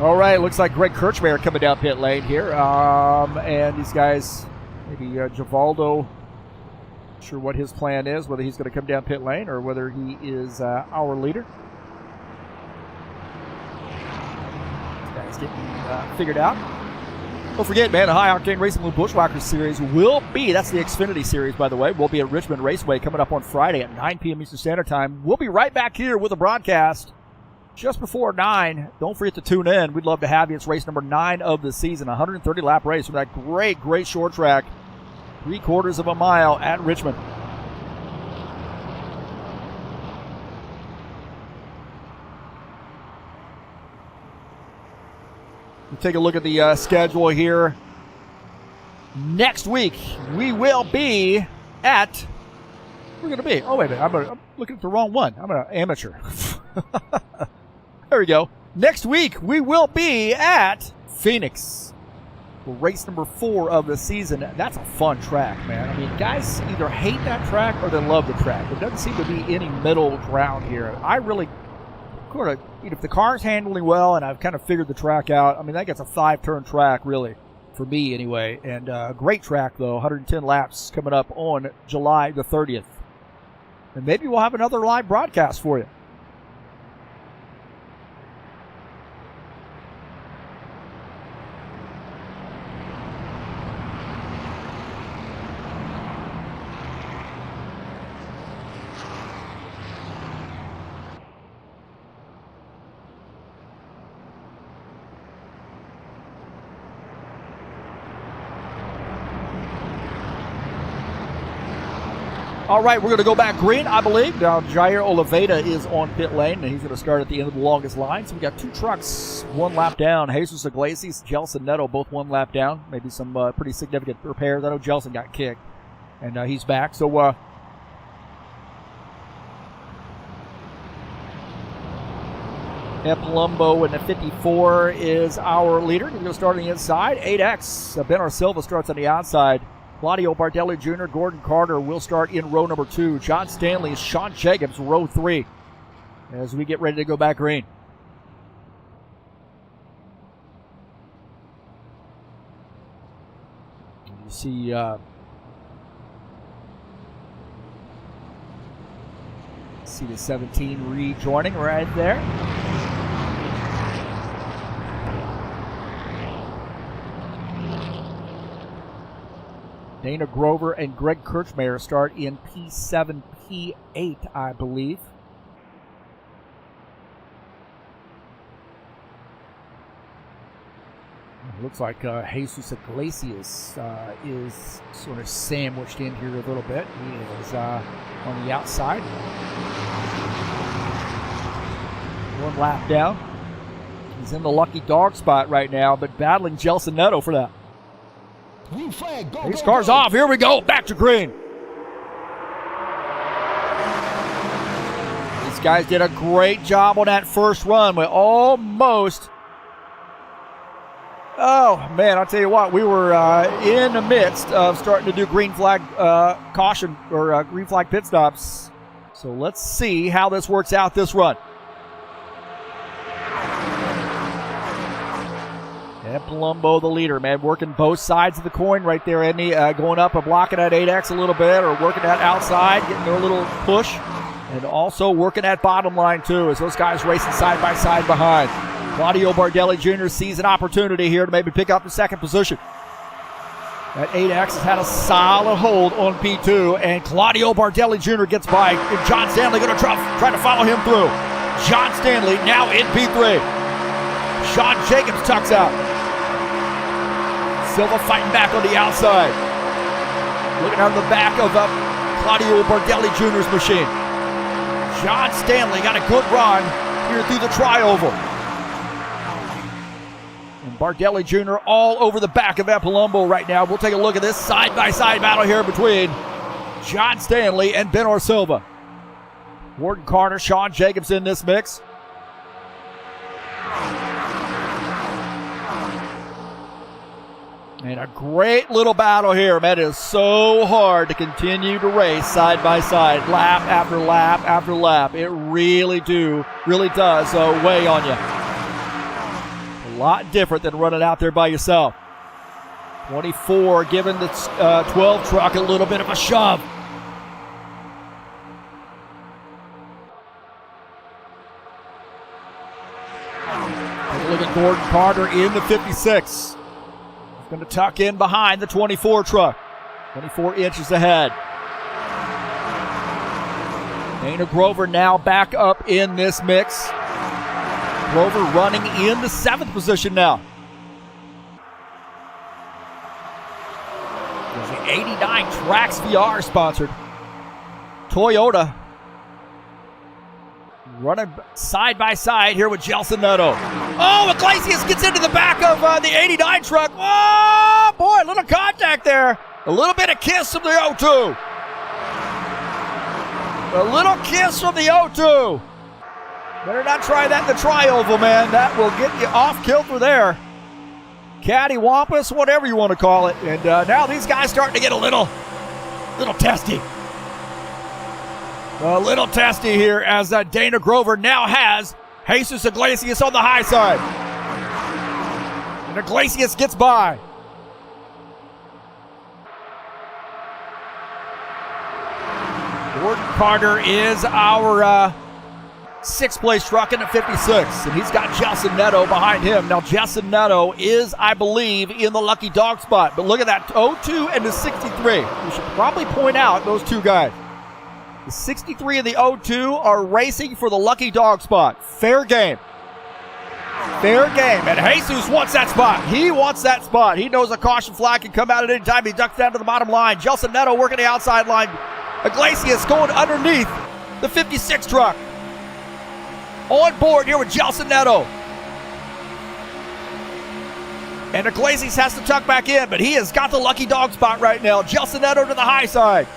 All right, looks like Greg Kirchmeier coming down pit lane here. And these guys, maybe Givaldo, not sure what his plan is, whether he's going to come down pit lane or whether he is our leader. These guys getting figured out. Don't forget, man, the High Octane Racing Blue Bushwhackers Series will be, that's the Xfinity Series, by the way, will be at Richmond Raceway coming up on Friday at 9 p.m. Eastern Standard Time. We'll be right back here with a broadcast just before 9. Don't forget to tune in. We'd love to have you. It's race number 9 of the season, 130-lap race with that great short track, 3/4 of a mile at Richmond. We'll take a look at the schedule here. Next week, we will be at... We're going to be... Oh, wait a minute. I'm looking at the wrong one. I'm an amateur. There we go. Next week, we will be at Phoenix for race number 4 of the season. That's a fun track, man. I mean, guys either hate that track or they love the track. There doesn't seem to be any middle ground here. I really... if the car's handling well and I've kind of figured the track out, I mean, that gets a 5-turn track, really, for me anyway. And great track, though, 110 laps coming up on July the 30th. And maybe we'll have another live broadcast for you. All right, we're going to go back green, I believe. Now, Jair Oliveira is on pit lane, and he's going to start at the end of the longest line. So we got 2 trucks, 1 lap down. Jesus Iglesias, Gelson Neto, both 1 lap down. Maybe some pretty significant repairs. I know Gelson got kicked, and he's back. So, Palumbo in the 54 is our leader. He's going to start on the inside. 8X, Ben Silva starts on the outside. Claudio Bardelli Jr., Gordon Carter will start in row number 2. John Stanley, Sean Jacobs, row 3, as we get ready to go back green. You see the 17 rejoining right there. Dana Grover and Greg Kirchmeier start in P7, P8, I believe. It looks like Jesus Iglesias is sort of sandwiched in here a little bit. He is on the outside. 1 lap down. He's in the lucky dog spot right now, but battling Gelson Neto for that.
Green flag, go,
These
go,
cars
go.
off. Here we go. Back to green. These guys did a great job on that first run. We almost... Oh, man, I'll tell you what. We were in the midst of starting to do green flag caution or green flag pit stops. So let's see how this works out this run. And Palumbo, the leader, man, working both sides of the coin right there, Indy, going up and blocking that 8X a little bit, or working that outside, getting a little push, and also working that bottom line, too, as those guys racing side by side behind. Claudio Bardelli Jr. sees an opportunity here to maybe pick up the second position. That 8X has had a solid hold on P2, and Claudio Bardelli Jr. gets by, and John Stanley going to try to follow him through. John Stanley now in P3. Sean Jacobs tucks out. Silva fighting back on the outside. Looking on the back of Claudio Bardelli Jr.'s machine. John Stanley got a good run here through the tri-oval. And Bardelli Jr. all over the back of Palumbo right now. We'll take a look at this side-by-side battle here between John Stanley and Ben Silva. Gordon Carter, Sean Jacobs in this mix. And a great little battle here, man. It is so hard to continue to race side by side, lap after lap after lap. It really does weigh on you. A lot different than running out there by yourself. 24 giving the 12 truck a little bit of a shove. Take a look at Gordon Carter in the 56. going to tuck in behind the 24 truck. 24 inches ahead. Dana Grover now back up in this mix. Grover running in the 7th position now. There's the 89 Tracks VR sponsored. Toyota running side by side here with Gelson Neto. Oh, Iglesias gets into the back of the 89 truck. Oh, boy, a little contact there. A little bit of kiss from the O2. A little kiss from the O2. Better not try that in the tri-oval, man. That will get you off kilter there. Cattywampus, whatever you want to call it. And now these guys starting to get a little testy. A little testy here as Dana Grover now has Jesus Iglesias on the high side. And Iglesias gets by. Gordon Carter is our 6th place truck in the 56, and he's got Gelson Neto behind him. Now, Gelson Neto is, I believe, in the lucky dog spot. But look at that, 02 and the 63. We should probably point out those two guys. The 63 and the 02 are racing for the lucky dog spot. Fair game. Fair game. And Jesus wants that spot. He wants that spot. He knows a caution flag can come out at any time. He ducks down to the bottom line. Gelson Neto working the outside line. Iglesias going underneath the 56 truck. On board here with Gelson Neto. And Iglesias has to tuck back in, but he has got the lucky dog spot right now. Gelson Neto to the high side.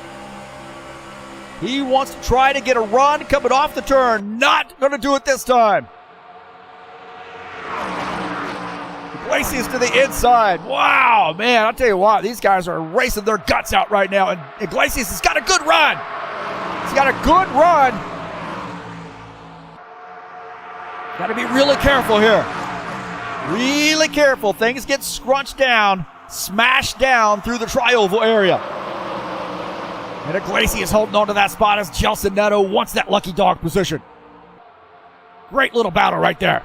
He wants to try to get a run coming off the turn. Not going to do it this time. Iglesias to the inside. Wow, man, I'll tell you what, these guys are racing their guts out right now. And Iglesias has got a good run. He's got a good run. Got to be really careful here. Really careful. Things get scrunched down, smashed down through the tri-oval area. And Iglesias holding on to that spot as Gelson Neto wants that lucky dog position. Great little battle right there.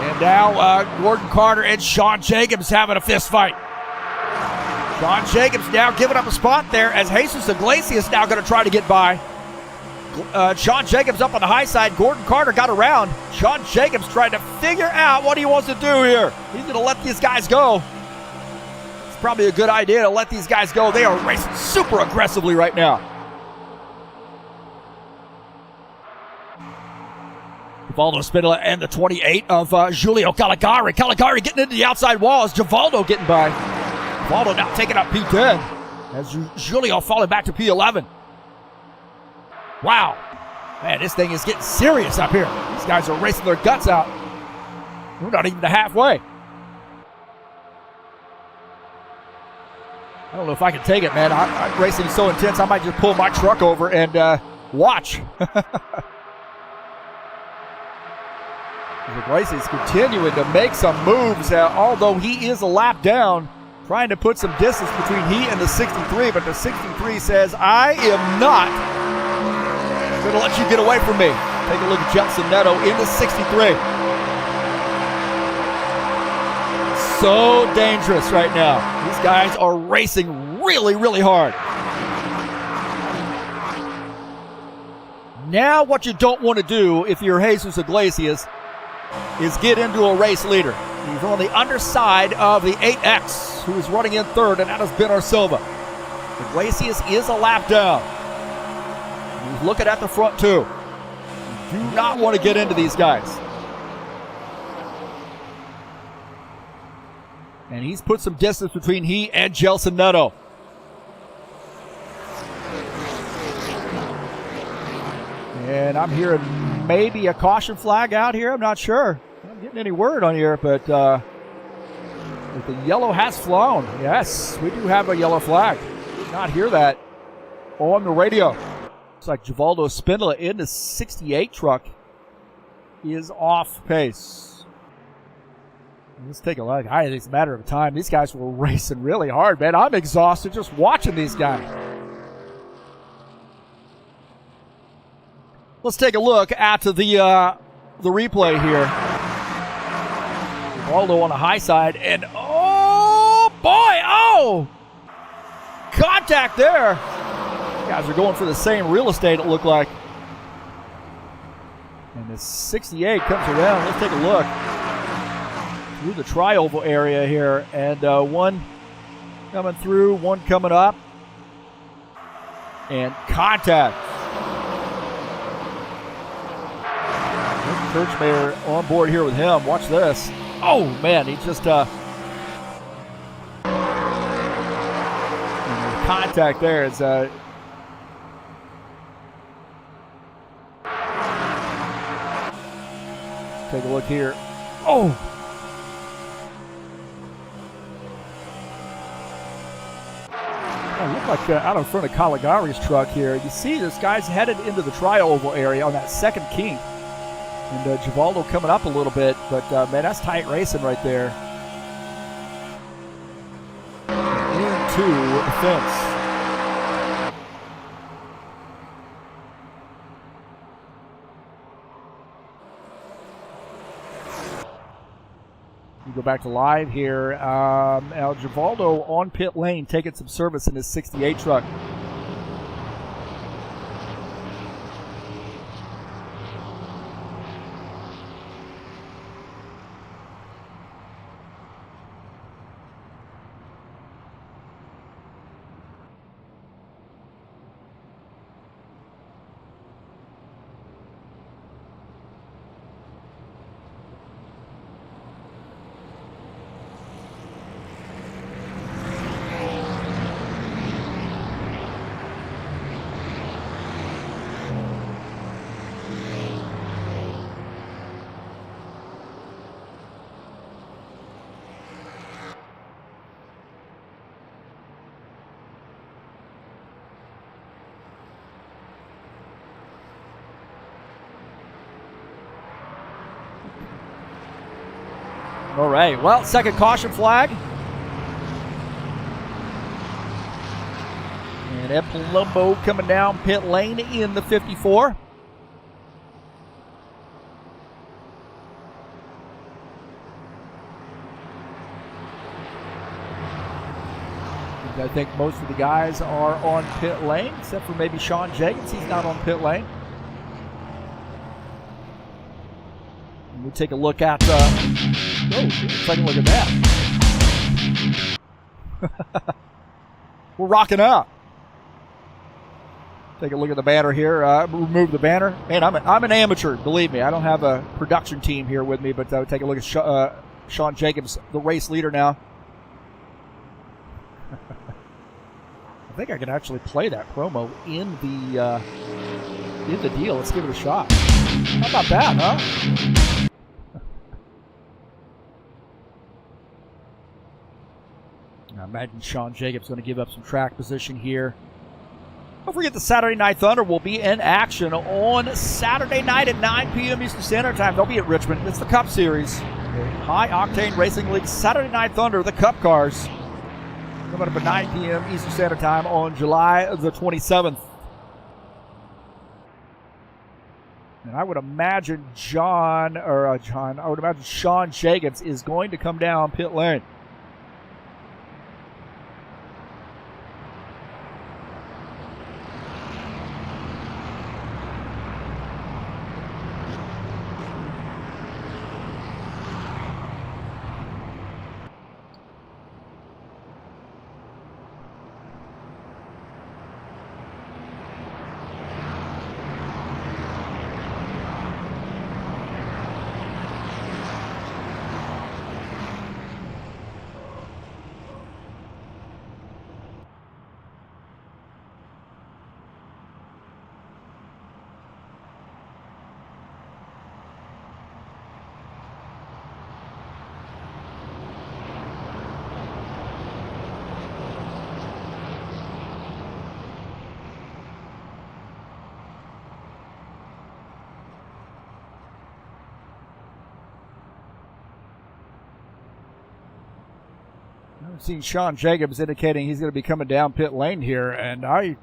And now Gordon Carter and Sean Jacobs having a fist fight. Sean Jacobs now giving up a spot there as Jesus Iglesias now going to try to get by. Sean Jacobs up on the high side. Gordon Carter got around. Sean Jacobs trying to figure out what he wants to do here. He's going to let these guys go. It's probably a good idea to let these guys go. They are racing super aggressively right now. Givaldo Spinella and the 28 of Giulio Caligari. Caligari getting into the outside wall as Givaldo getting by. Givaldo now taking up P10 as Giulio falling back to P11. Wow. Man, this thing is getting serious up here. These guys are racing their guts out. We're not even to halfway. I don't know if I can take it, man. I'm racing so intense, I might just pull my truck over and watch. Iglesias continuing to make some moves, although he is a lap down, trying to put some distance between he and the 63, but the 63 says, I am not going to let you get away from me. Take a look at Gelson Neto in the 63. So dangerous right now. These guys are racing really, really hard. Now what you don't want to do if you're Jesus Iglesias is get into a race leader. He's on the underside of the 8X, who is running in third, and that has been our Silva. Iglesias is a lap down. He's looking at the front too. You do not want to get into these guys. And he's put some distance between he and Gelson Neto. And I'm hearing maybe a caution flag out here. I'm not sure. I'm not getting any word on here, but the yellow has flown. Yes, we do have a yellow flag. Did not hear that on the radio. Looks like Givaldo Spinella in the 68 truck is off pace. Let's take a look. I think it's a matter of time. These guys were racing really hard, man. I'm exhausted just watching these guys. Let's take a look at the replay here. Waldo on the high side, and oh boy, oh! Contact there. Guys are going for the same real estate, it looked like. And the 68 comes around. Let's take a look through the tri-oval area here. And one coming through, one coming up. And contact. Kirchmayer on board here with him. Watch this. Oh, man, he just... contact there. It's... take a look here. Oh! Looked like out in front of Caligari's truck here. You see this guy's headed into the tri-oval area on that second kink. And Givaldo coming up a little bit, but man, that's tight racing right there. Into the fence. We go back to live here. Now Givaldo on pit lane taking some service in his 68 truck. All right, well, second caution flag. And Ed Palumbo coming down pit lane in the 54. I think most of the guys are on pit lane, except for maybe Sean Jacobs. He's not on pit lane. And we'll take a look at... take a look at that. We're rocking out. Take a look at the banner here. Remove the banner. Man, I'm an amateur, believe me. I don't have a production team here with me, but take a look at Sean Jacobs, the race leader now. I think I can actually play that promo in the deal. Let's give it a shot. How about that, huh? I imagine Sean Jacobs going to give up some track position here. Don't forget the Saturday Night Thunder will be in action on Saturday night at 9 p.m. Eastern Standard Time. They'll be at Richmond. It's the Cup Series. High Octane Racing League Saturday Night Thunder, the Cup cars. Coming up at 9 p.m. Eastern Standard Time on July the 27th. And I would imagine Sean Jacobs is going to come down pit lane. I've seen Sean Jacobs indicating he's going to be coming down pit lane here, and I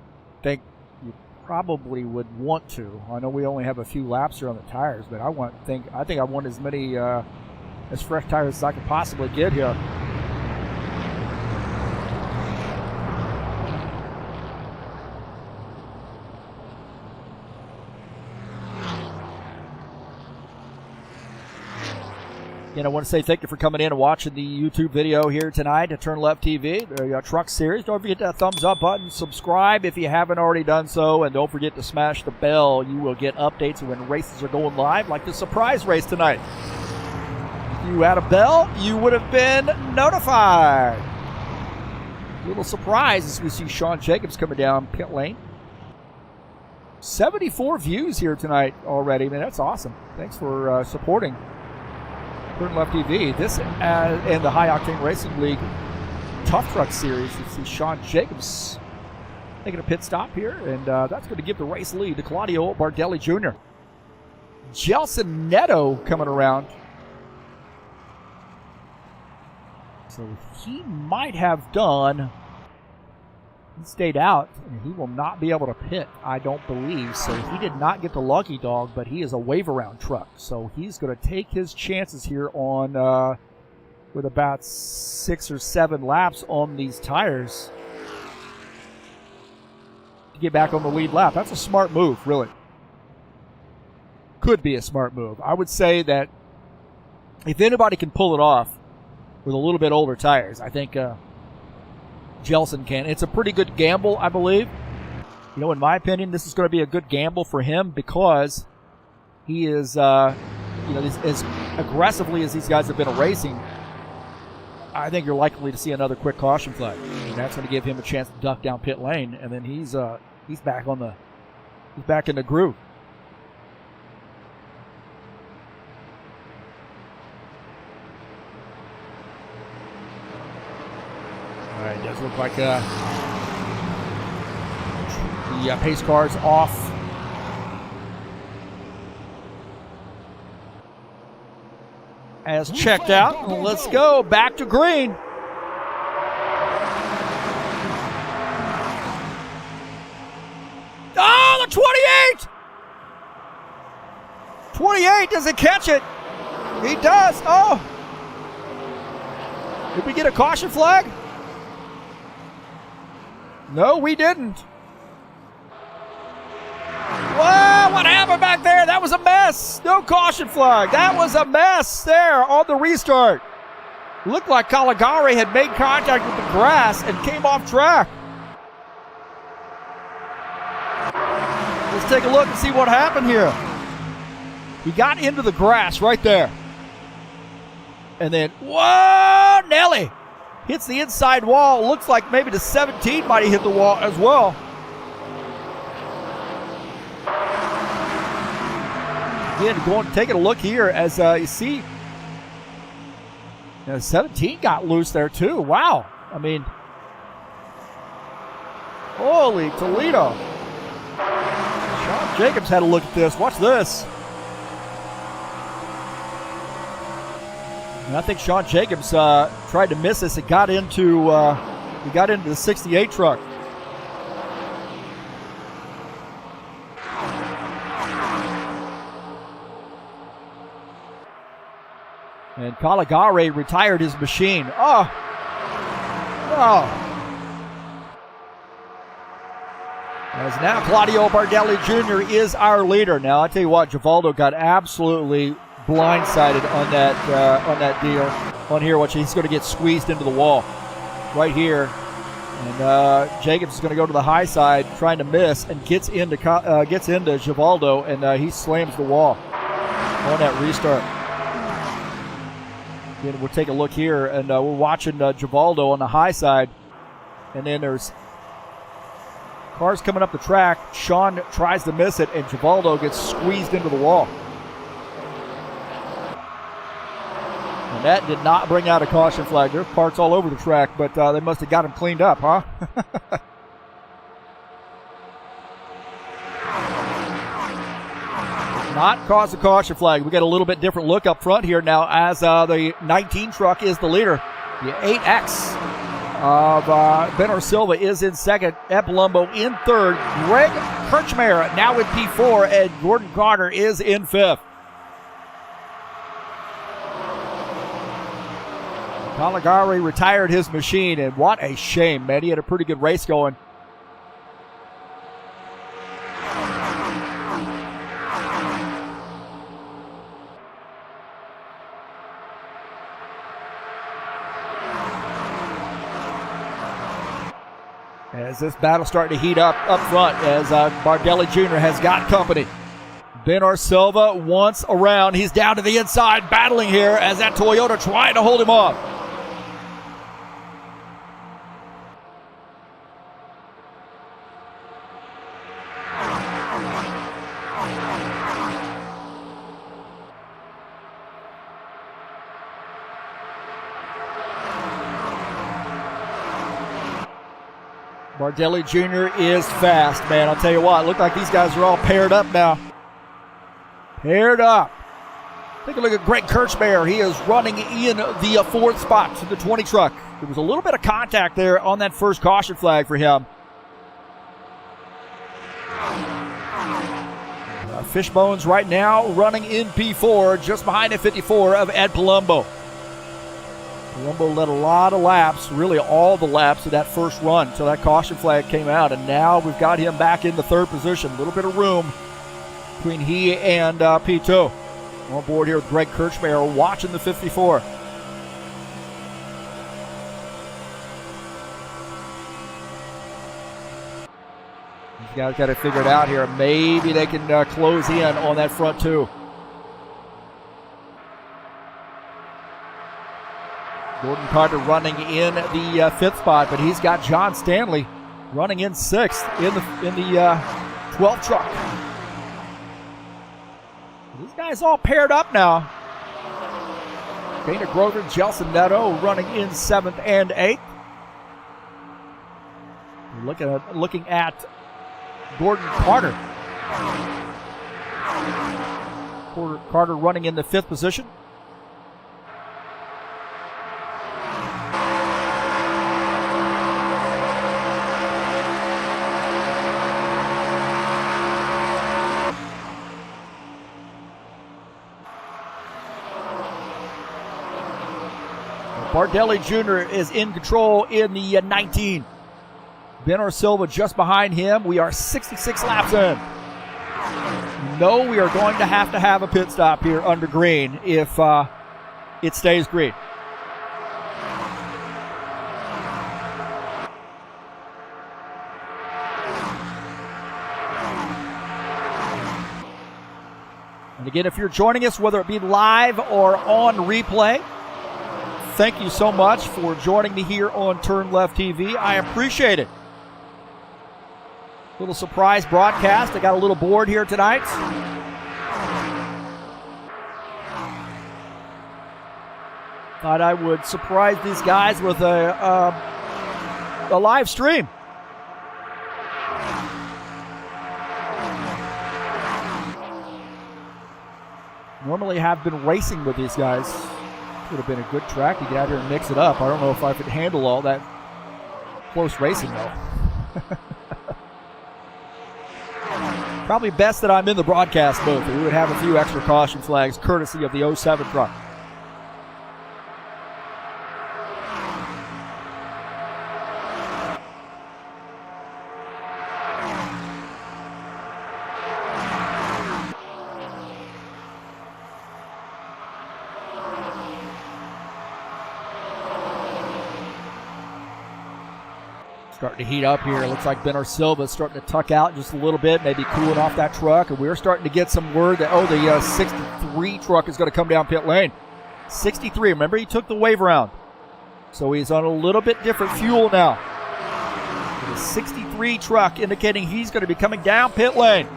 think you probably would want to. I know we only have a few laps here on the tires, but I think I want as many as fresh tires as I could possibly get here. Again, I want to say thank you for coming in and watching the YouTube video here tonight at TurnLeftTV, the Truck Series. Don't forget that thumbs up button. Subscribe if you haven't already done so. And don't forget to smash the bell. You will get updates when races are going live, like the surprise race tonight. If you had a bell, you would have been notified. Little surprise as we see Sean Jacobs coming down pit lane. 74 views here tonight already. Man, that's awesome. Thanks for supporting TurnLeftTV. This and the High Octane Racing League Tough Truck Series. You see Sean Jacobs making a pit stop here, and that's going to give the race lead to Claudio Bardelli Jr. Gelson Neto coming around. So he might have done. He stayed out, and he will not be able to pit, I don't believe. So he did not get the lucky dog, but he is a wave-around truck. So he's going to take his chances here on with about 6 or 7 laps on these tires to get back on the lead lap. That's a smart move, really. Could be a smart move. I would say that if anybody can pull it off with a little bit older tires, I think Gelson can. It's a pretty good gamble, I believe. You know, in my opinion, this is going to be a good gamble for him because he is, as aggressively as these guys have been racing, I think you're likely to see another quick caution flag, and that's going to give him a chance to duck down pit lane, and then he's back on he's back in the groove. All right, it does look like the pace car's off. As checked out. Let's go back to green. Oh, the 28! 28 doesn't catch it. He does. Oh. Did we get a caution flag? No, we didn't. Whoa, what happened back there? That was a mess. No caution flag. That was a mess there on the restart. Looked like Caligari had made contact with the grass and came off track. Let's take a look and see what happened here. He got into the grass right there. And then, whoa, Nelly. Hits the inside wall. Looks like maybe the 17 might have hit the wall as well. Again, taking a look here as you see, 17 got loose there too. Wow. I mean, holy Toledo. Sean Jacobs had a look at this. Watch this. And I think Sean Jacobs tried to miss this. It got into the 68 truck. And Caligari retired his machine. Oh. As now Claudio Bardelli Jr. is our leader. Now I tell you what, Givaldo got absolutely blindsided on that deal. On here, watch, he's going to get squeezed into the wall right here, and Jacobs is going to go to the high side, trying to miss, and gets into Givaldo, and he slams the wall on that restart. Again, we'll take a look here, and we're watching Givaldo on the high side, and then there's cars coming up the track. Sean tries to miss it, and Givaldo gets squeezed into the wall. And that did not bring out a caution flag. There's parts all over the track, but they must have got him cleaned up, huh? Not cause a caution flag. We got a little bit different look up front here now as the 19 truck is the leader. The 8X of Benor Silva is in second. Epalumbo in third. Greg Kirchmeier now in P4, and Gordon Carter is in 5th. Caligari retired his machine, and what a shame, man. He had a pretty good race going. As this battle starting to heat up front, as Bardelli Jr. has got company. Benar Silva once around. He's down to the inside, battling here as that Toyota trying to hold him off. Bardelli Jr. is fast, man. I'll tell you what, it looked like these guys are all paired up now. Paired up. Take a look at Greg Kirchmeier. He is running in the 4th spot to the 20 truck. There was a little bit of contact there on that first caution flag for him. Fishbones right now running in P4, just behind the 54 of Ed Palumbo. Palumbo led a lot of laps, really all the laps of that first run until that caution flag came out, and now we've got him back in the 3rd position. A little bit of room between he and P2. On board here with Greg Kirchmeier watching the 54. These guys got to figure it out here. Maybe they can close in on that front two. Gordon Carter running in the 5th spot, but he's got John Stanley running in 6th in the 12th truck. These guys all paired up now. Dana Grover, Jelson Neto running in 7th and 8th. Looking at Gordon Carter. Carter running in the 5th position. Bardelli Jr. is in control in the 19. Benar Silva just behind him. We are 66 laps in. No, we are going to have a pit stop here under green if it stays green. And again, if you're joining us, whether it be live or on replay, thank you so much for joining me here on TurnLeftTV. I appreciate it. Little surprise broadcast. I got a little bored here tonight. Thought I would surprise these guys with a live stream. Normally have been racing with these guys. Would have been a good track to get out here and mix it up. I don't know if I could handle all that close racing, though. Probably best that I'm in the broadcast booth. We would have a few extra caution flags courtesy of the 07 truck. Starting to heat up here. It looks like Benar Silva is starting to tuck out just a little bit, maybe cooling off that truck. And we're starting to get some word that, the 63 truck is going to come down pit lane. 63, remember he took the wave around. So he's on a little bit different fuel now. The 63 truck indicating he's going to be coming down pit lane.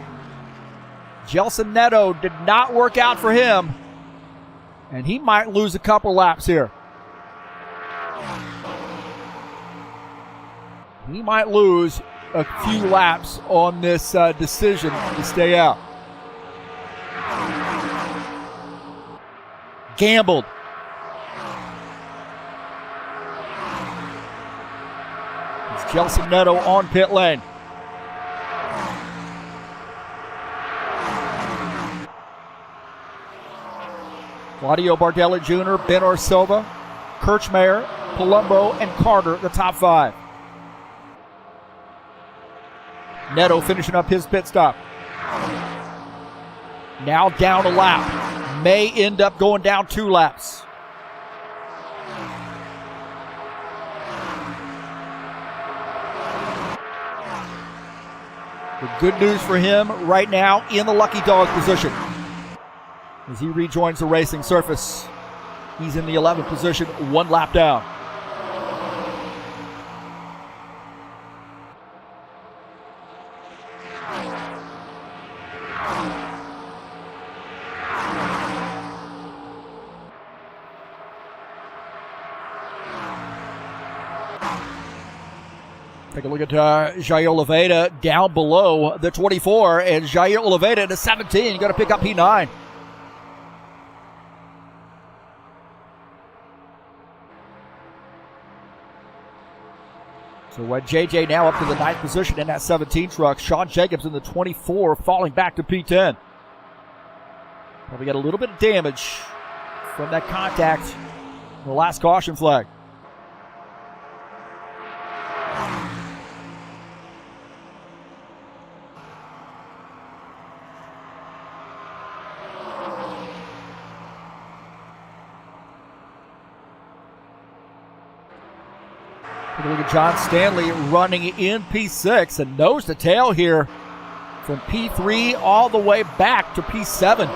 Jelson Neto did not work out for him. And he might lose a couple laps here. He might lose a few laps on this decision to stay out. Gambled. It's Jelson Neto on pit lane. Claudio Bardelli Jr., Ben Orsilva, Kirchmeier, Palumbo, and Carter, the top 5. Neto finishing up his pit stop. Now down a lap. May end up going down 2 laps. The good news for him right now in the lucky dog position as he rejoins the racing surface. He's in the 11th position, 1 lap down. Take a look at Jair Oliveira down below the 24, and Jair Oliveira to 17. Going to pick up P9. So JJ now up to the 9th position in that 17 truck. Sean Jacobs in the 24, falling back to P10. Probably got a little bit of damage from that contact. The last caution flag. Look at John Stanley running in P6 and nose to tail here from P3 all the way back to P7.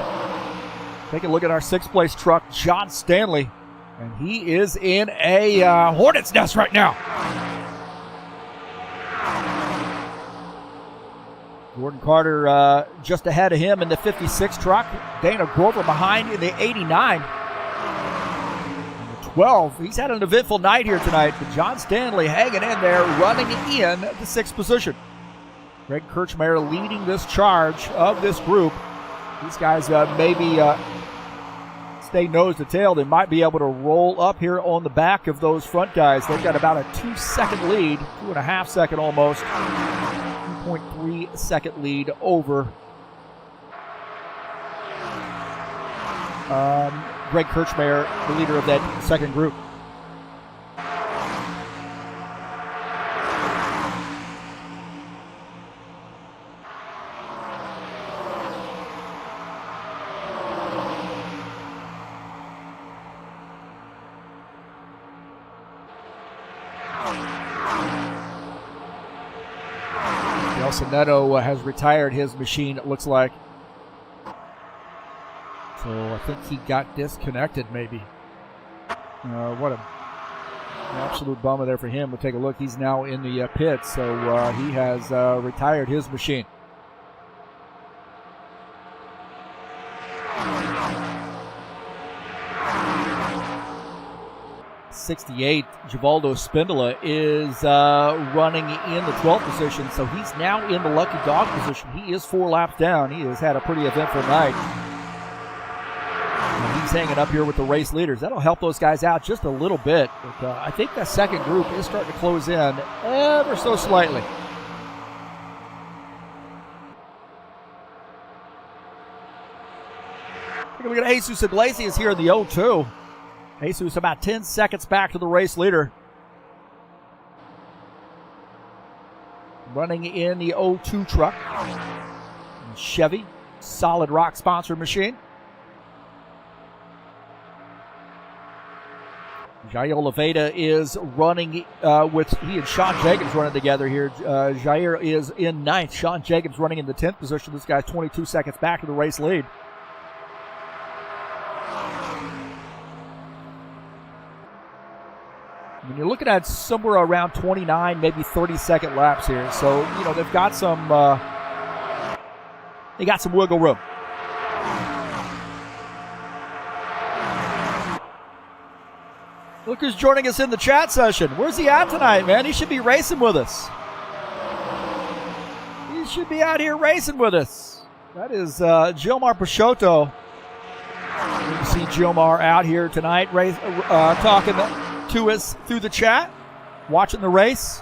Take a look at our 6th place truck, John Stanley, and he is in a hornet's nest right now. Gordon Carter just ahead of him in the 56 truck. Dana Grover behind in the 89. 12. He's had an eventful night here tonight, but John Stanley hanging in there, running in the 6th position. Greg Kirchmeier leading this charge of this group. These guys maybe stay nose to tail. They might be able to roll up here on the back of those front guys. They've got about a 2-second lead, 2.5 second almost, 2.3 second lead over Greg Kirchmeier, the leader of that second group. Nelson Neto has retired his machine, it looks like. So I think he got disconnected maybe. What an absolute bummer there for him. We'll take a look. He's now in the pits, so he has retired his machine. '68, Givaldo Spindola is running in the 12th position, so he's now in the lucky dog position. He is 4 laps down. He has had a pretty eventful night. He's hanging up here with the race leaders. That'll help those guys out just a little bit. But I think that second group is starting to close in ever so slightly. Take a look at Jesus Iglesias here in the 0-2. Jesus about 10 seconds back to the race leader. Running in the 0-2 truck. Chevy, Solid Rock sponsored machine. Jair Oliveira is running with, he and Sean Jacobs running together here. Jair is in 9th. Sean Jacobs running in the 10th position. This guy's 22 seconds back to the race lead. When you're looking at somewhere around 29, maybe 30-second laps here. So, you know, they've got some wiggle room. Look who's joining us in the chat session. Where's he at tonight, man? He should be racing with us. He should be out here racing with us. That is Gilmar Peixoto. You can see Gilmar out here tonight talking to us through the chat, watching the race.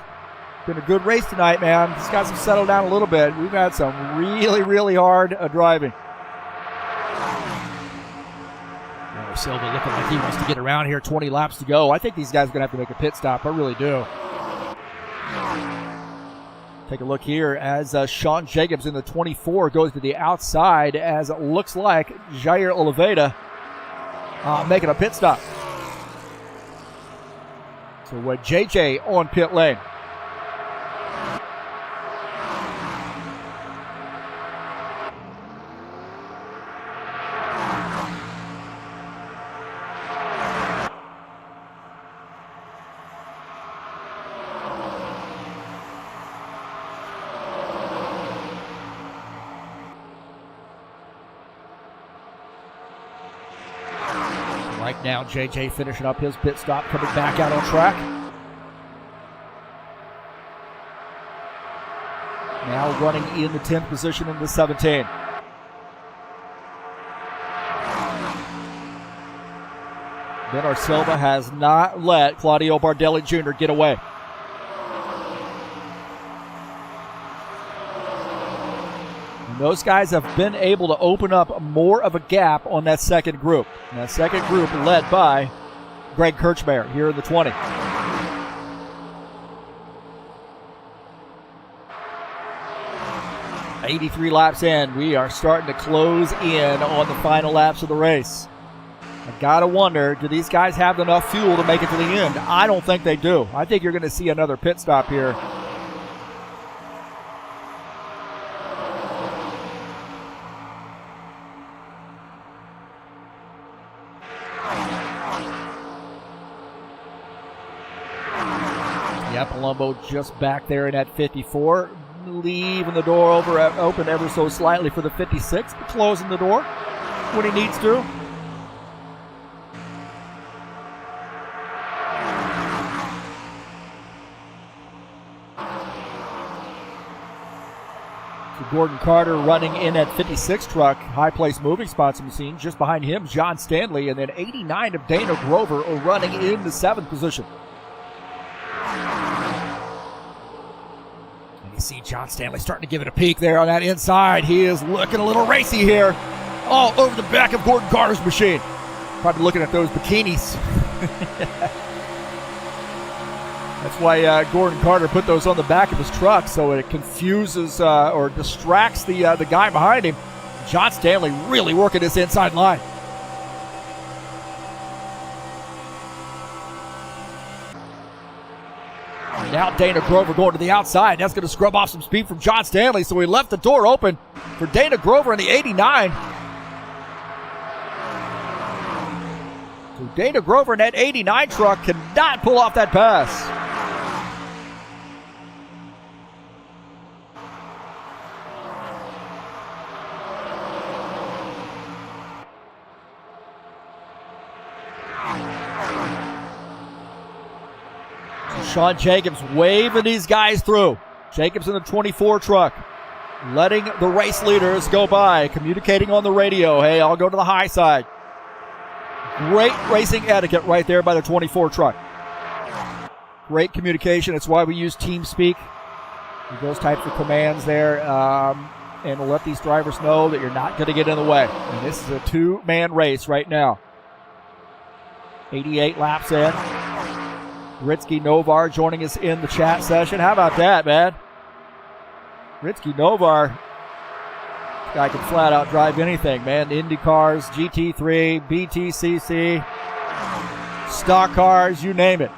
Been a good race tonight, man. These guys have settled down a little bit. We've had some really, really hard driving. Silva looking like he wants to get around here. 20 laps to go. I think these guys are going to have to make a pit stop. I really do. Take a look here as Sean Jacobs in the 24 goes to the outside as it looks like Jair Oliveira making a pit stop. So JJ on pit lane. Right now, JJ finishing up his pit stop, coming back out on track. Now running in the 10th position in the 17. Bernard Silva has not let Claudio Bardelli Jr. get away. And those guys have been able to open up more of a gap on that second group. And that second group led by Greg Kirchmeier here in the 20. "83 laps in, we are starting to close in on the final laps of the race. I gotta wonder, do these guys have enough fuel to make it to the end? I don't think they do. I think you're going to see another pit stop here. Yeah, Palumbo just back there in that 54. Leaving the door open ever so slightly for the 56, but closing the door when he needs to. So Gordon Carter running in at 56 truck, high place moving spots in the scene. Just behind him, John Stanley, and then 89 of Dana Grover are running in the 7th position. See John Stanley starting to give it a peek there on that inside. He is looking a little racy here. All over the back of Gordon Carter's machine. Probably looking at those bikinis. That's why Gordon Carter put those on the back of his truck, so it confuses or distracts the guy behind him. John Stanley really working this inside line. Now Dana Grover going to the outside. That's going to scrub off some speed from John Stanley. So he left the door open for Dana Grover in the 89. So Dana Grover in that 89 truck cannot pull off that pass. Sean Jacobs waving these guys through. Jacobs in the 24 truck, letting the race leaders go by, communicating on the radio. Hey, I'll go to the high side. Great racing etiquette right there by the 24 truck. Great communication. It's why we use TeamSpeak. Those types of commands there, and we'll let these drivers know that you're not going to get in the way. And this is a two-man race right now. 88 laps in. Ritsky Novar joining us in the chat session. How about that, man? Ritsky Novar, guy can flat out drive anything, man. Indy cars, GT3, BTCC, stock cars, you name it.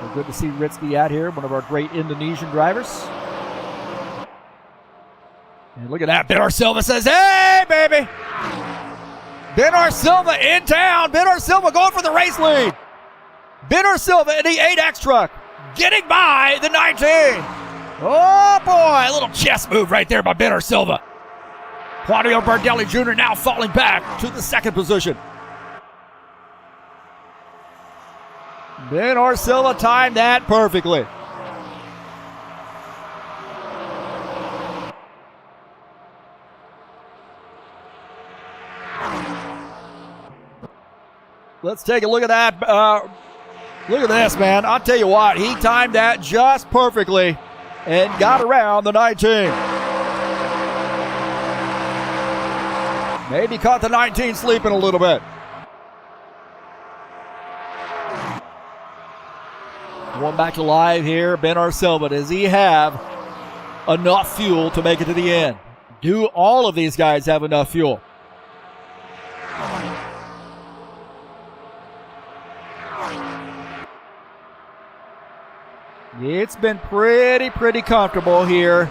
Well, good to see Ritsky out here, one of our great Indonesian drivers. And look at that. Bernard Silva says, hey, baby! Bernard Silva in town. Bernard Silva going for the race lead. Bernard Silva in the 8X truck, getting by the 19. Oh, boy. A little chest move right there by Bernard Silva. Claudio Bardelli Jr. now falling back to the 2nd position. Bernard Silva timed that perfectly. Let's take a look at that. Look at this, man. I'll tell you what. He timed that just perfectly and got around the 19. Maybe caught the 19 sleeping a little bit. Going back to live here, Ben Arcelba. Does he have enough fuel to make it to the end? Do all of these guys have enough fuel? It's been pretty comfortable here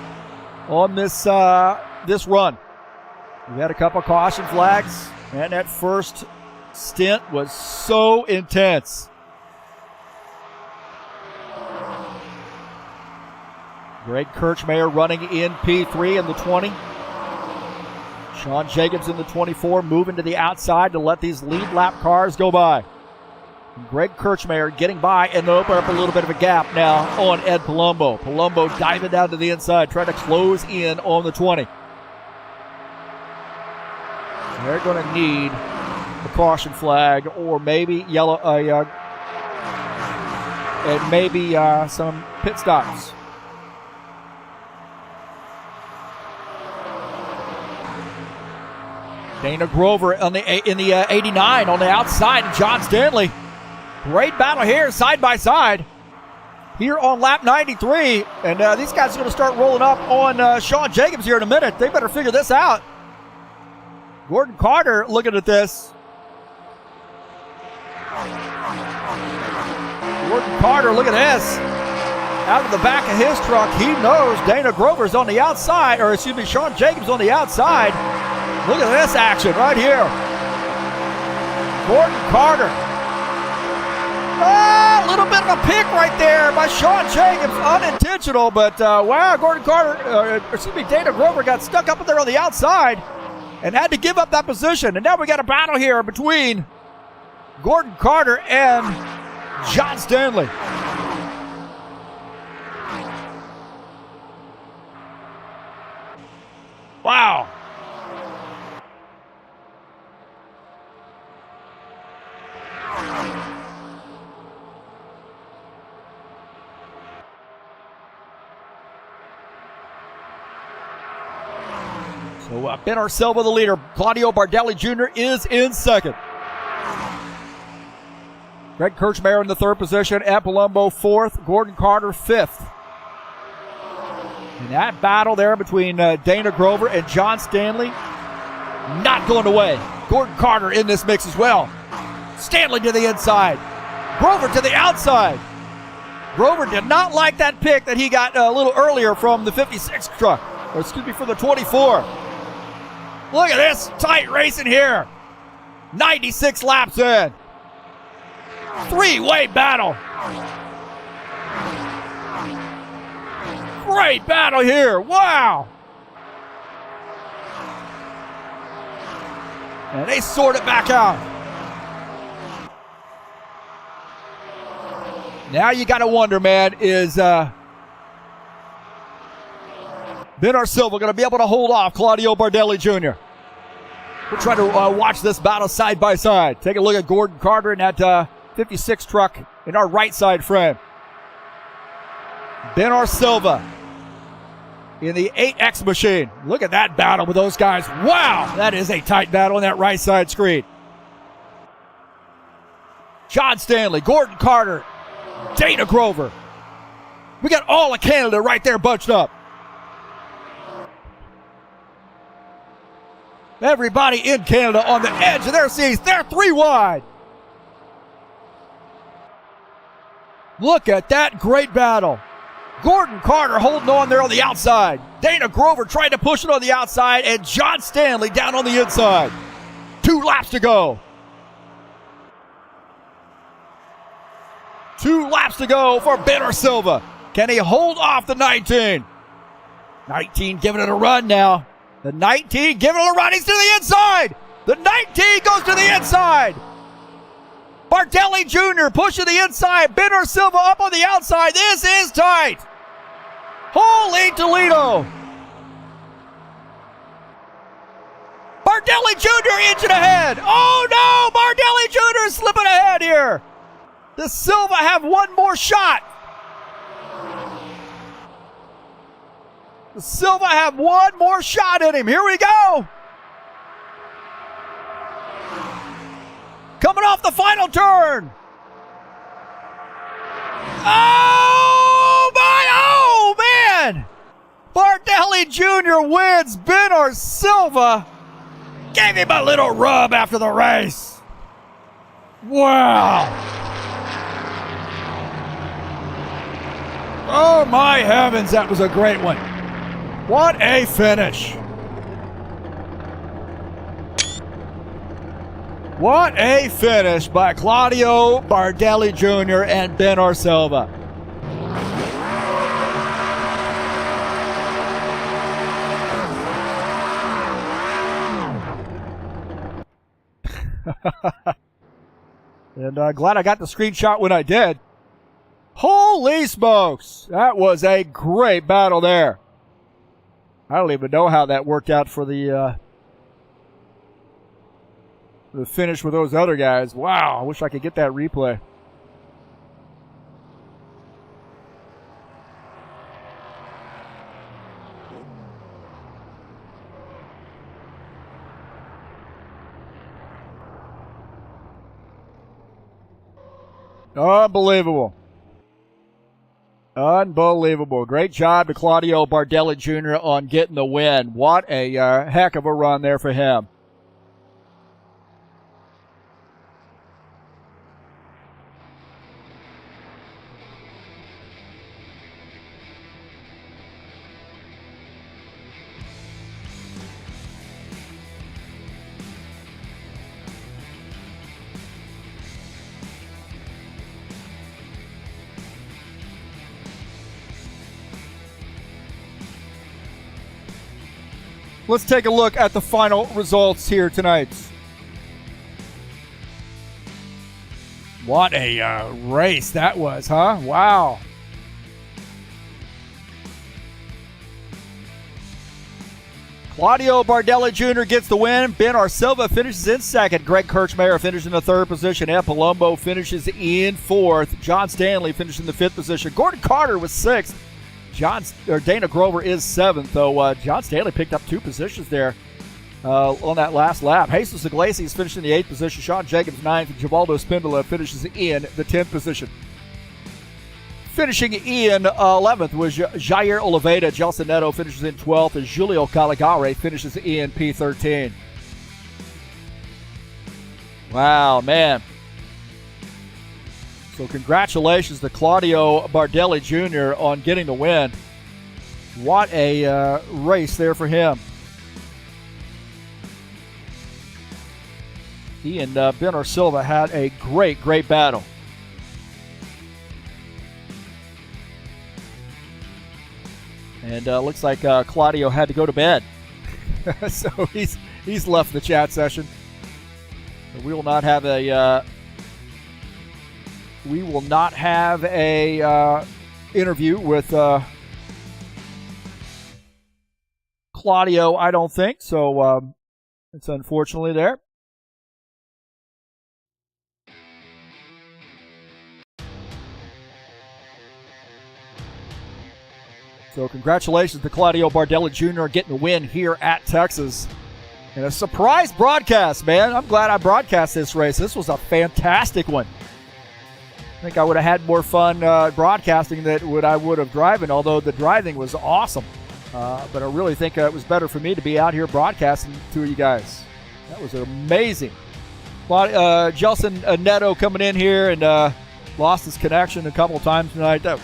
on this run. We had a couple caution flags, and that first stint was so intense. Greg Kirchmeier running in P3 in the 20. Sean Jacobs in the 24, moving to the outside to let these lead lap cars go by. Greg Kirchmeier getting by and open up a little bit of a gap now on Ed Palumbo. Palumbo diving down to the inside, trying to close in on the 20. They're going to need a caution flag or maybe yellow, and maybe some pit stops. Dana Grover in the 89 on the outside, and John Stanley. Great battle here, side by side. Here on lap 93, and these guys are going to start rolling up on Sean Jacobs here in a minute. They better figure this out. Gordon Carter looking at this. Gordon Carter, look at this. Out of the back of his truck, he knows Dana Grover's on the outside, or excuse me, Sean Jacobs on the outside. Look at this action right here. Gordon Carter. A little bit of a pick right there by Sean Jacobs, unintentional, but wow, Gordon Carter, Dana Grover got stuck up there on the outside and had to give up that position. And now we got a battle here between Gordon Carter and John Stanley. Wow. So Ben Arcelba the leader. Claudio Bardelli Jr. is in second. Greg Kirchmeier in the third position. Ed Palumbo fourth. Gordon Carter fifth. And that battle there between Dana Grover and John Stanley not going away. Gordon Carter in this mix as well. Stanley to the inside. Grover to the outside. Grover did not like that pick that he got a little earlier from the 56 truck. Or excuse me, for the 24. Look at this tight racing here. 96 laps in. Three-way battle. Great battle here. Wow. And they sort it back out. Now you got to wonder, man, is Ben Arcelba going to be able to hold off Claudio Bardelli Jr.? We'll try to watch this battle side by side. Take a look at Gordon Carter in that 56 truck in our right side frame. Ben Arcelba in the 8X machine. Look at that battle with those guys. Wow, that is a tight battle on that right side screen. John Stanley, Gordon Carter, Dana Grover. We got all of Canada right there bunched up. Everybody in Canada on the edge of their seats. They're three wide. Look at that great battle. Gordon Carter holding on there on the outside. Dana Grover trying to push it on the outside, and John Stanley down on the inside. 2 laps to go. 2 laps to go for Ben Arcelba. Can he hold off the 19? 19 giving it a run now. The 19 giving it a run. He's to the inside. The 19 goes to the inside. Bardelli Jr. pushing the inside. Ben Arcelba up on the outside. This is tight. Holy Toledo. Bardelli Jr. inching ahead. Oh no, Bardelli Jr. is slipping ahead here. Does Silva have one more shot? Does Silva have one more shot in him? Here we go. Coming off the final turn. Oh, my. Oh, man. Bardelli Jr. wins. Ben Silva gave him a little rub after the race. Wow. Oh, my heavens. That was a great one. What a finish. What a finish by Claudio Bardelli Jr. and Ben Silva. And glad I got the screenshot when I did. Holy smokes. That was a great battle there. I don't even know how that worked out for the finish with those other guys. Wow, I wish I could get that replay. Unbelievable. Unbelievable. Great job to Claudio Bardelli Jr. on getting the win. What a heck of a run there for him. Let's take a look at the final results here tonight. What a race that was, huh? Wow. Claudio Bardelli Jr. gets the win. Ben Silva finishes in second. Greg Kirchmeier finishes in the third position. Ed Palumbo finishes in fourth. John Stanley finished in the fifth position. Gordon Carter was sixth. Dana Grover is seventh, though John Stanley picked up 2 positions there on that last lap. Jesus Iglesias finished in the 8th position. Sean Jacobs 9th. And Givaldo Spindola finishes in the 10th position. Finishing in 11th was Jair Oliveira. Gelson Neto finishes in 12th. And Julio Caligari finishes in P13. Wow, man. So congratulations to Claudio Bardelli Jr. on getting the win. What a race there for him. He and Ben Silva had a great, great battle. And looks like Claudio had to go to bed. So he's left the chat session. We will not have a interview with Claudio, I don't think. So it's unfortunately there. So congratulations to Claudio Bardelli Jr. getting the win here at Texas. And a surprise broadcast, man. I'm glad I broadcast this race. This was a fantastic one. I think I would have had more fun broadcasting than what I would have driving, although the driving was awesome. But I really think it was better for me to be out here broadcasting to you guys. That was amazing. Gelson Neto coming in here and lost his connection a couple of times tonight. That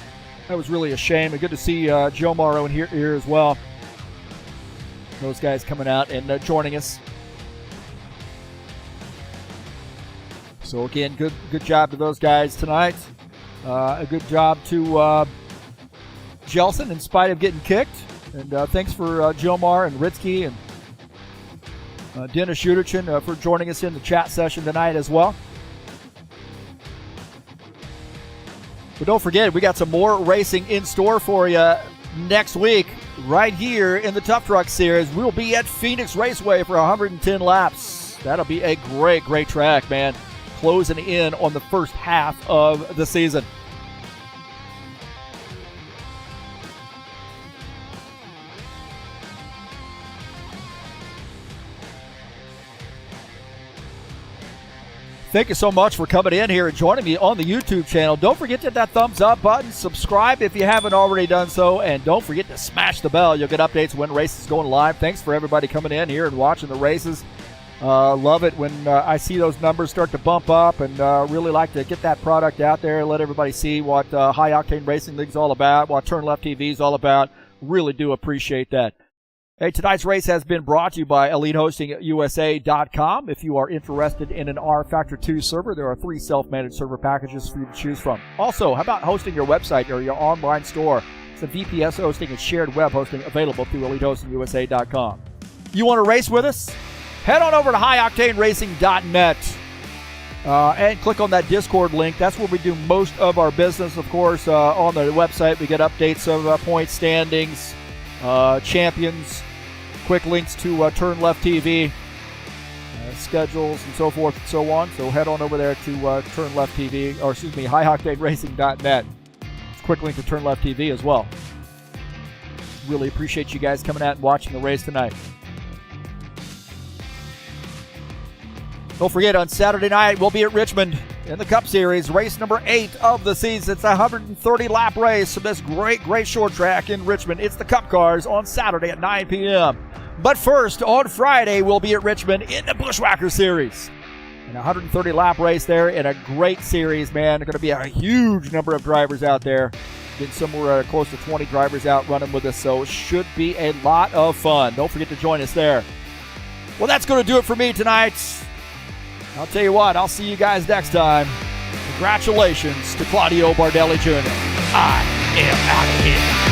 was really a shame. And good to see Joe Morrow in here as well. Those guys coming out and joining us. So again, good job to those guys tonight. A good job to Gelson in spite of getting kicked. And thanks for Jomar and Ritzky and Dennis Schuderchin for joining us in the chat session tonight as well. But don't forget, we got some more racing in store for you next week right here in the Tough Truck Series. We'll be at Phoenix Raceway for 110 laps. That'll be a great, great track, man. Closing in on the first half of the season. Thank you so much for coming in here and joining me on the YouTube channel. Don't forget to hit that thumbs up button. Subscribe if you haven't already done so. And don't forget to smash the bell. You'll get updates when races going live. Thanks for everybody coming in here and watching the races. Love it when I see those numbers start to bump up, and really like to get that product out there, let everybody see what High Octane Racing League's all about, what TurnLeftTV is all about. Really do appreciate that. Hey, tonight's race has been brought to you by EliteHostingUSA.com. If you are interested in an rFactor 2 server, there are 3 self-managed server packages for you to choose from. Also, how about hosting your website or your online store? Some VPS hosting and shared web hosting available through EliteHostingUSA.com. You want to race with us? Head on over to HighOctaneRacing.net and click on that Discord link. That's where we do most of our business, of course. On the website, we get updates of point standings, champions, quick links to TurnLeftTV, schedules, and so forth and so on. So head on over there to TurnLeftTV, or excuse me, HighOctaneRacing.net. Quick link to TurnLeftTV as well. Really appreciate you guys coming out and watching the race tonight. Don't forget, on Saturday night, we'll be at Richmond in the Cup Series, race number 8 of the season. It's a 130-lap race from this great short track in Richmond. It's the Cup Cars on Saturday at 9 p.m. But first, on Friday, we'll be at Richmond in the Bushwhacker Series. An 130-lap race there in a great series, man. There's going to be a huge number of drivers out there. Getting somewhere close to 20 drivers out running with us, so it should be a lot of fun. Don't forget to join us there. Well, that's going to do it for me tonight. I'll tell you what, I'll see you guys next time. Congratulations to Claudio Bardelli Jr. I am out of here.